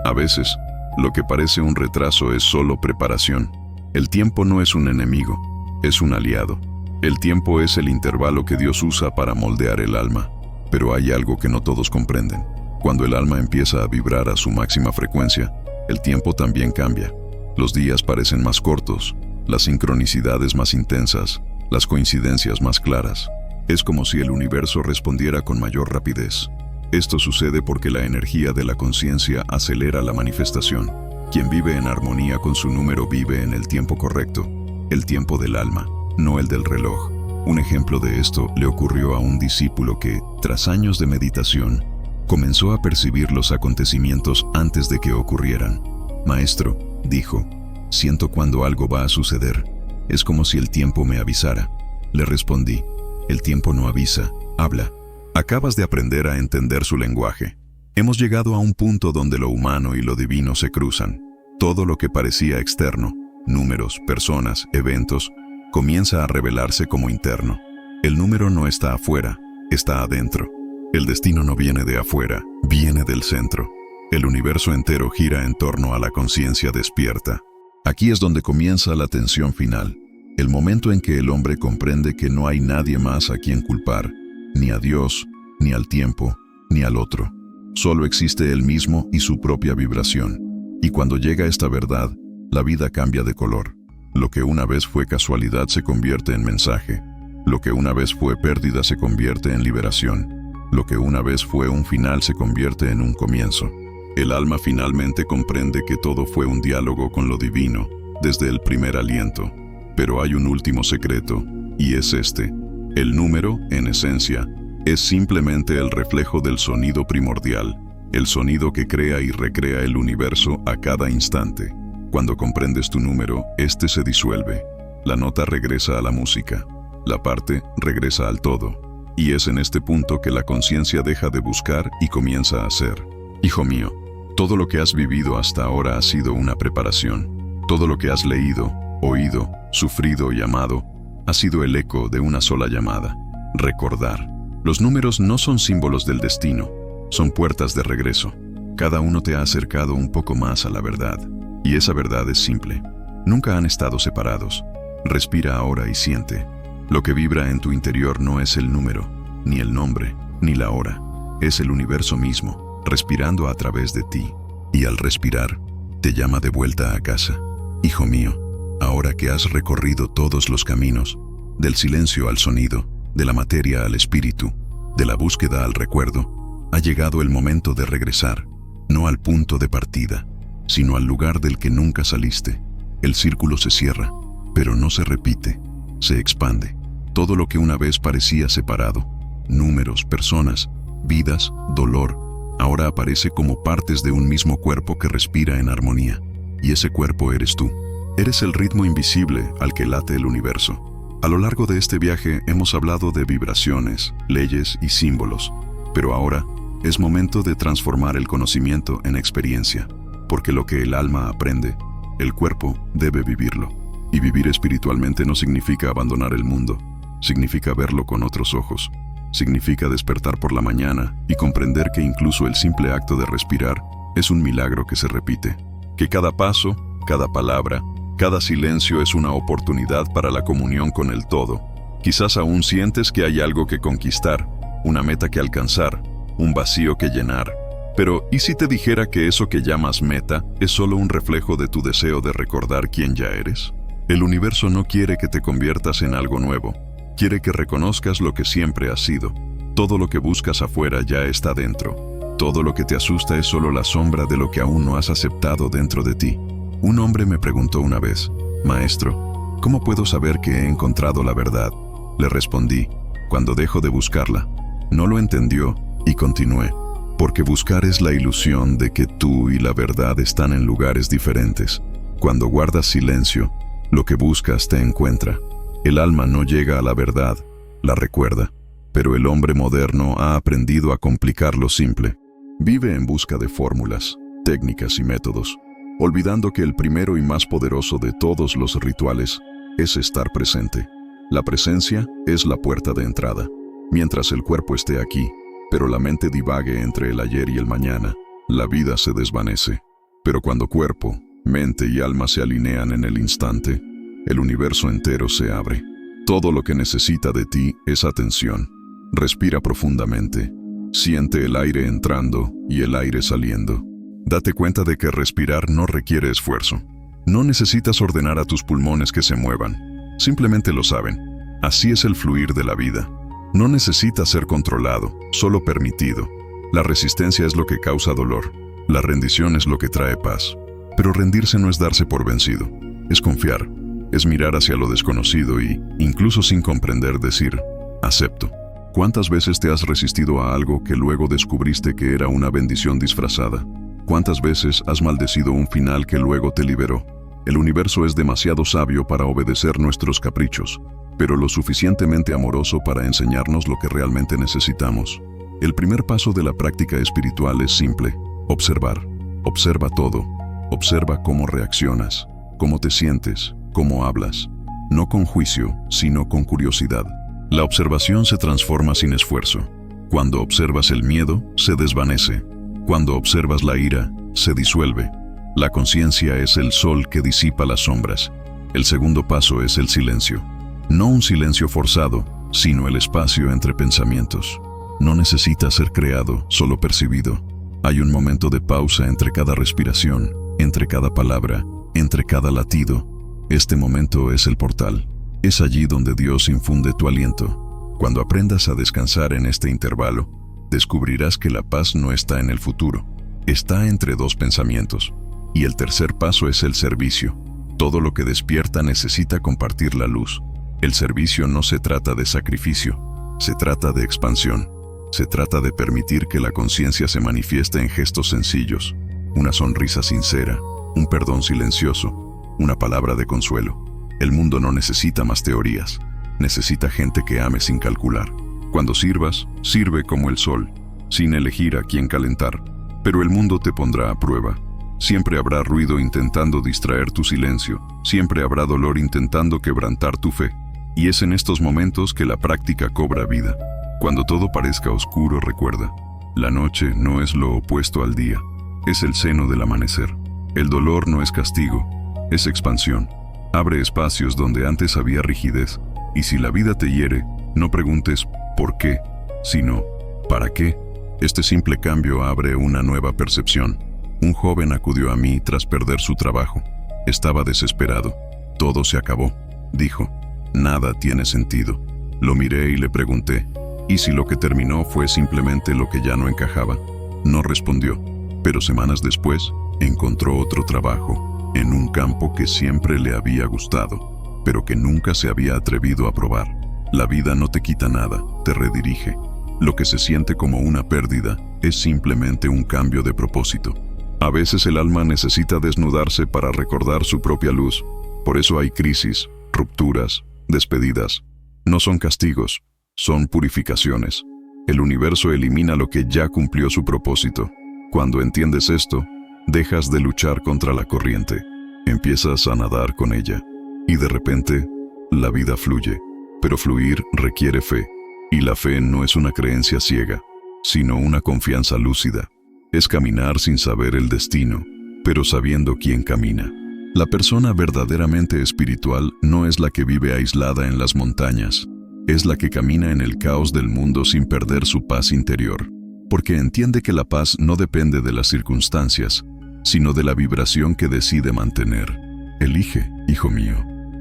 A veces, lo que parece un retraso es solo preparación. El tiempo no es un enemigo, es un aliado. El tiempo es el intervalo que Dios usa para moldear el alma. Pero hay algo que no todos comprenden. Cuando el alma empieza a vibrar a su máxima frecuencia, el tiempo también cambia. Los días parecen más cortos, las sincronicidades más intensas, las coincidencias más claras. Es como si el universo respondiera con mayor rapidez. Esto sucede porque la energía de la conciencia acelera la manifestación. Quien vive en armonía con su número vive en el tiempo correcto, el tiempo del alma, no el del reloj. Un ejemplo de esto le ocurrió a un discípulo que, tras años de meditación, comenzó a percibir los acontecimientos antes de que ocurrieran. «Maestro», dijo, «siento cuando algo va a suceder. Es como si el tiempo me avisara». Le respondí: «El tiempo no avisa, habla». Acabas de aprender a entender su lenguaje. Hemos llegado a un punto donde lo humano y lo divino se cruzan. Todo lo que parecía externo, números, personas, eventos, comienza a revelarse como interno. El número no está afuera, está adentro. El destino no viene de afuera, viene del centro. El universo entero gira en torno a la conciencia despierta. Aquí es donde comienza la tensión final, el momento en que el hombre comprende que no hay nadie más a quien culpar, ni a Dios, ni al tiempo, ni al otro. Solo existe él mismo y su propia vibración. Y cuando llega esta verdad, la vida cambia de color. Lo que una vez fue casualidad se convierte en mensaje. Lo que una vez fue pérdida se convierte en liberación. Lo que una vez fue un final se convierte en un comienzo. El alma finalmente comprende que todo fue un diálogo con lo divino, desde el primer aliento. Pero hay un último secreto, y es este. El número, en esencia, es simplemente el reflejo del sonido primordial, el sonido que crea y recrea el universo a cada instante. Cuando comprendes tu número, este se disuelve. La nota regresa a la música, la parte regresa al todo. Y es en este punto que la conciencia deja de buscar y comienza a hacer. Hijo mío, todo lo que has vivido hasta ahora ha sido una preparación. Todo lo que has leído, oído, sufrido y amado, ha sido el eco de una sola llamada: recordar. Los números no son símbolos del destino, son puertas de regreso. Cada uno te ha acercado un poco más a la verdad. Y esa verdad es simple. Nunca han estado separados. Respira ahora y siente. Lo que vibra en tu interior no es el número, ni el nombre, ni la hora. Es el universo mismo, respirando a través de ti. Y al respirar, te llama de vuelta a casa. Hijo mío, ahora que has recorrido todos los caminos, del silencio al sonido, de la materia al espíritu, de la búsqueda al recuerdo, ha llegado el momento de regresar, no al punto de partida, sino al lugar del que nunca saliste. El círculo se cierra, pero no se repite, se expande. Todo lo que una vez parecía separado, números, personas, vidas, dolor, ahora aparece como partes de un mismo cuerpo que respira en armonía. Y ese cuerpo eres tú. Eres el ritmo invisible al que late el universo. A lo largo de este viaje hemos hablado de vibraciones, leyes y símbolos, pero ahora es momento de transformar el conocimiento en experiencia, porque lo que el alma aprende, el cuerpo debe vivirlo. Y vivir espiritualmente no significa abandonar el mundo, significa verlo con otros ojos. Significa despertar por la mañana y comprender que incluso el simple acto de respirar es un milagro que se repite. Que cada paso, cada palabra, cada silencio es una oportunidad para la comunión con el todo. Quizás aún sientes que hay algo que conquistar, una meta que alcanzar, un vacío que llenar. Pero, ¿y si te dijera que eso que llamas meta es solo un reflejo de tu deseo de recordar quién ya eres? El universo no quiere que te conviertas en algo nuevo. Quiere que reconozcas lo que siempre has sido. Todo lo que buscas afuera ya está dentro. Todo lo que te asusta es solo la sombra de lo que aún no has aceptado dentro de ti. Un hombre me preguntó una vez: «Maestro, ¿cómo puedo saber que he encontrado la verdad?». Le respondí: «Cuando dejo de buscarla». No lo entendió y continué: «Porque buscar es la ilusión de que tú y la verdad están en lugares diferentes. Cuando guardas silencio, lo que buscas te encuentra. El alma no llega a la verdad, la recuerda. Pero el hombre moderno ha aprendido a complicar lo simple. Vive en busca de fórmulas, técnicas y métodos, olvidando que el primero y más poderoso de todos los rituales es estar presente. La presencia es la puerta de entrada. Mientras el cuerpo esté aquí, pero la mente divague entre el ayer y el mañana, la vida se desvanece. Pero cuando cuerpo, mente y alma se alinean en el instante, el universo entero se abre. Todo lo que necesita de ti es atención. Respira profundamente. Siente el aire entrando y el aire saliendo. Date cuenta de que respirar no requiere esfuerzo. No necesitas ordenar a tus pulmones que se muevan. Simplemente lo saben. Así es el fluir de la vida. No necesita ser controlado, solo permitido. La resistencia es lo que causa dolor. La rendición es lo que trae paz. Pero rendirse no es darse por vencido. Es confiar. Es mirar hacia lo desconocido y, incluso sin comprender, decir: acepto. ¿Cuántas veces te has resistido a algo que luego descubriste que era una bendición disfrazada? ¿Cuántas veces has maldecido un final que luego te liberó? El universo es demasiado sabio para obedecer nuestros caprichos, pero lo suficientemente amoroso para enseñarnos lo que realmente necesitamos. El primer paso de la práctica espiritual es simple: observar. Observa todo. Observa cómo reaccionas, cómo te sientes, cómo hablas. No con juicio, sino con curiosidad. La observación se transforma sin esfuerzo. Cuando observas el miedo, se desvanece. Cuando observas la ira, se disuelve. La conciencia es el sol que disipa las sombras. El segundo paso es el silencio. No un silencio forzado, sino el espacio entre pensamientos. No necesita ser creado, solo percibido. Hay un momento de pausa entre cada respiración, entre cada palabra, entre cada latido. Este momento es el portal. Es allí donde Dios infunde tu aliento. Cuando aprendas a descansar en este intervalo, descubrirás que la paz no está en el futuro, está entre dos pensamientos. Y el tercer paso es el servicio. Todo lo que despierta necesita compartir la luz. El servicio no se trata de sacrificio, se trata de expansión. Se trata de permitir que la conciencia se manifieste en gestos sencillos: una sonrisa sincera, un perdón silencioso, una palabra de consuelo. El mundo no necesita más teorías, necesita gente que ame sin calcular. Cuando sirvas, sirve como el sol, sin elegir a quién calentar. Pero el mundo te pondrá a prueba. Siempre habrá ruido intentando distraer tu silencio, siempre habrá dolor intentando quebrantar tu fe. Y es en estos momentos que la práctica cobra vida. Cuando todo parezca oscuro, recuerda: la noche no es lo opuesto al día, es el seno del amanecer. El dolor no es castigo, es expansión. Abre espacios donde antes había rigidez, y si la vida te hiere, no preguntes ¿por qué?, sino ¿para qué? Este simple cambio abre una nueva percepción. Un joven acudió a mí tras perder su trabajo. Estaba desesperado. Todo se acabó, dijo. Nada tiene sentido. Lo miré y le pregunté: ¿y si lo que terminó fue simplemente lo que ya no encajaba? No respondió, pero semanas después encontró otro trabajo, en un campo que siempre le había gustado, pero que nunca se había atrevido a probar. La vida no te quita nada, te redirige. Lo que se siente como una pérdida es simplemente un cambio de propósito. A veces el alma necesita desnudarse para recordar su propia luz. Por eso hay crisis, rupturas, despedidas. No son castigos, son purificaciones. El universo elimina lo que ya cumplió su propósito. Cuando entiendes esto, dejas de luchar contra la corriente, empiezas a nadar con ella, y de repente, la vida fluye. Pero fluir requiere fe, y la fe no es una creencia ciega, sino una confianza lúcida. Es caminar sin saber el destino, pero sabiendo quién camina. La persona verdaderamente espiritual no es la que vive aislada en las montañas, es la que camina en el caos del mundo sin perder su paz interior, porque entiende que la paz no depende de las circunstancias, sino de la vibración que decide mantener. Elige, hijo mío,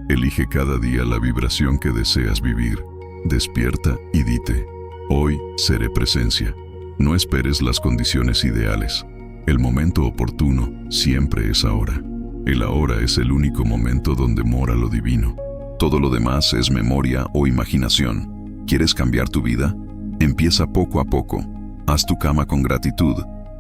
elige cada día la vibración que deseas vivir. Despierta y dite: Hoy seré presencia. No esperes las condiciones ideales. El momento oportuno siempre es ahora. El ahora es el único momento donde mora lo divino. Todo lo demás es memoria o imaginación. ¿Quieres cambiar tu vida? Empieza poco a poco. Haz tu cama con gratitud.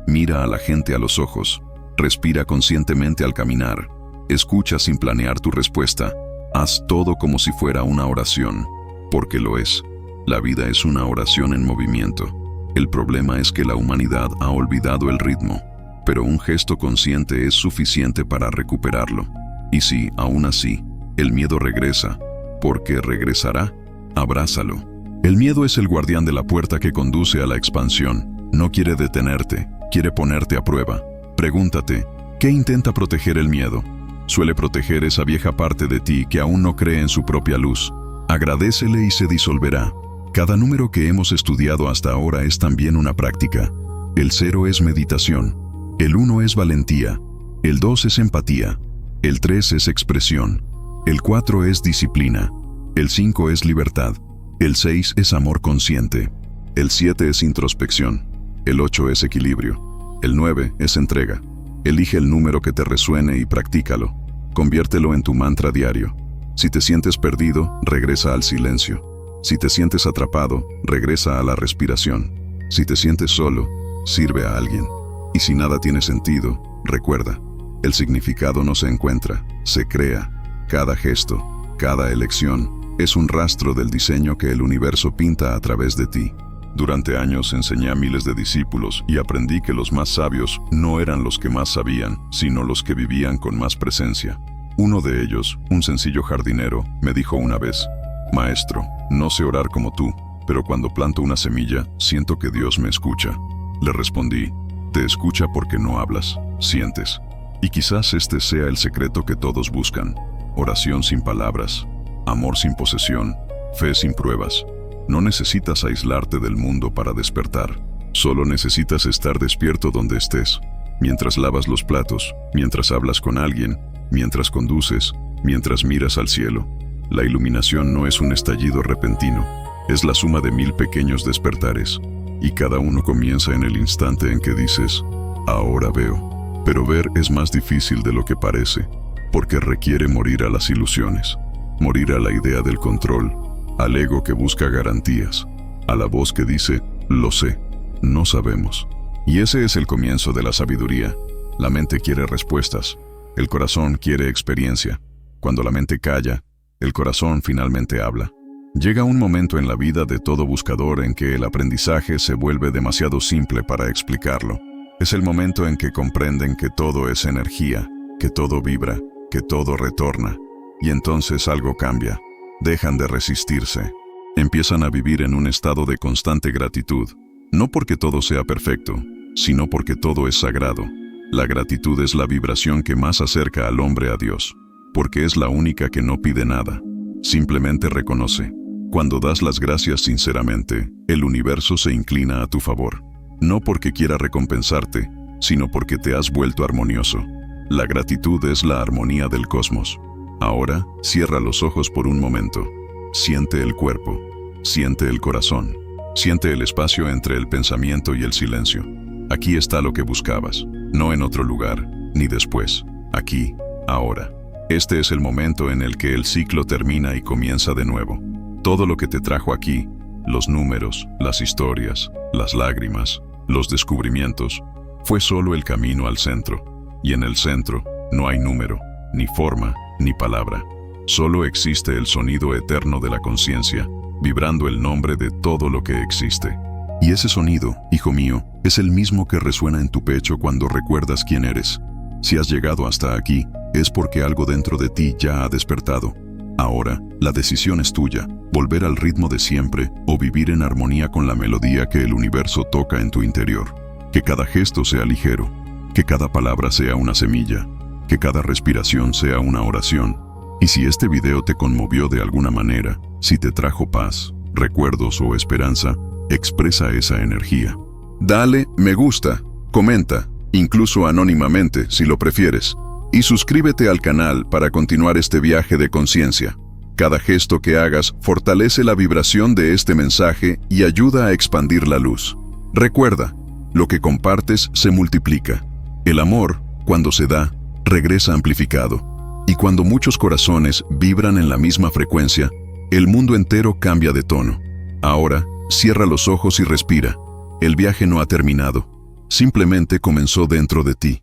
Mira a la gente a los ojos. Respira conscientemente al caminar. Escucha sin planear tu respuesta. Haz todo como si fuera una oración, porque lo es. La vida es una oración en movimiento. El problema es que la humanidad ha olvidado el ritmo, pero un gesto consciente es suficiente para recuperarlo. Y si, aún así, el miedo regresa, ¿por qué regresará? Abrázalo. El miedo es el guardián de la puerta que conduce a la expansión. No quiere detenerte, quiere ponerte a prueba. Pregúntate, ¿qué intenta proteger el miedo? Suele proteger esa vieja parte de ti que aún no cree en su propia luz. Agradécele y se disolverá. Cada número que hemos estudiado hasta ahora es también una práctica. El 0 es meditación. El 1 es valentía. El 2 es empatía. El 3 es expresión. El 4 es disciplina. El 5 es libertad. El 6 es amor consciente. El 7 es introspección. El 8 es equilibrio. El 9 es entrega. Elige el número que te resuene y practícalo. Conviértelo en tu mantra diario. Si te sientes perdido, regresa al silencio. Si te sientes atrapado, regresa a la respiración. Si te sientes solo, sirve a alguien. Y si nada tiene sentido, recuerda, el significado no se encuentra, se crea. Cada gesto, cada elección, es un rastro del diseño que el universo pinta a través de ti. Durante años enseñé a miles de discípulos y aprendí que los más sabios no eran los que más sabían, sino los que vivían con más presencia. Uno de ellos, un sencillo jardinero, me dijo una vez: «Maestro, no sé orar como tú, pero cuando planto una semilla, siento que Dios me escucha». Le respondí: «Te escucha porque no hablas, sientes». Y quizás este sea el secreto que todos buscan: oración sin palabras, amor sin posesión, fe sin pruebas. No necesitas aislarte del mundo para despertar. Solo necesitas estar despierto donde estés. Mientras lavas los platos, mientras hablas con alguien, mientras conduces, mientras miras al cielo. La iluminación no es un estallido repentino, es la suma de 1000 pequeños despertares. Y cada uno comienza en el instante en que dices: «Ahora veo». Pero ver es más difícil de lo que parece, porque requiere morir a las ilusiones, morir a la idea del control, al ego que busca garantías, a la voz que dice: «Lo sé, no sabemos». Y ese es el comienzo de la sabiduría. La mente quiere respuestas, el corazón quiere experiencia. Cuando la mente calla, el corazón finalmente habla. Llega un momento en la vida de todo buscador en que el aprendizaje se vuelve demasiado simple para explicarlo. Es el momento en que comprenden que todo es energía, que todo vibra, que todo retorna. Y entonces algo cambia. Dejan de resistirse. Empiezan a vivir en un estado de constante gratitud. No porque todo sea perfecto, sino porque todo es sagrado. La gratitud es la vibración que más acerca al hombre a Dios, porque es la única que no pide nada. Simplemente reconoce. Cuando das las gracias sinceramente, el universo se inclina a tu favor. No porque quiera recompensarte, sino porque te has vuelto armonioso. La gratitud es la armonía del cosmos. Ahora, cierra los ojos por un momento. Siente el cuerpo. Siente el corazón. Siente el espacio entre el pensamiento y el silencio. Aquí está lo que buscabas. No en otro lugar, ni después. Aquí, ahora. Este es el momento en el que el ciclo termina y comienza de nuevo. Todo lo que te trajo aquí, los números, las historias, las lágrimas, los descubrimientos, fue solo el camino al centro. Y en el centro no hay número, ni forma, ni palabra. Solo existe el sonido eterno de la conciencia, vibrando el nombre de todo lo que existe. Y ese sonido, hijo mío, es el mismo que resuena en tu pecho cuando recuerdas quién eres. Si has llegado hasta aquí, es porque algo dentro de ti ya ha despertado. Ahora, la decisión es tuya, volver al ritmo de siempre o vivir en armonía con la melodía que el universo toca en tu interior. Que cada gesto sea ligero, que cada palabra sea una semilla, que cada respiración sea una oración. Y si este video te conmovió de alguna manera, si te trajo paz, recuerdos o esperanza, expresa esa energía. Dale me gusta, comenta, incluso anónimamente si lo prefieres, y suscríbete al canal para continuar este viaje de conciencia. Cada gesto que hagas fortalece la vibración de este mensaje y ayuda a expandir la luz. Recuerda, lo que compartes se multiplica. El amor, cuando se da, regresa amplificado. Y cuando muchos corazones vibran en la misma frecuencia, el mundo entero cambia de tono. Ahora, cierra los ojos y respira. El viaje no ha terminado. Simplemente comenzó dentro de ti.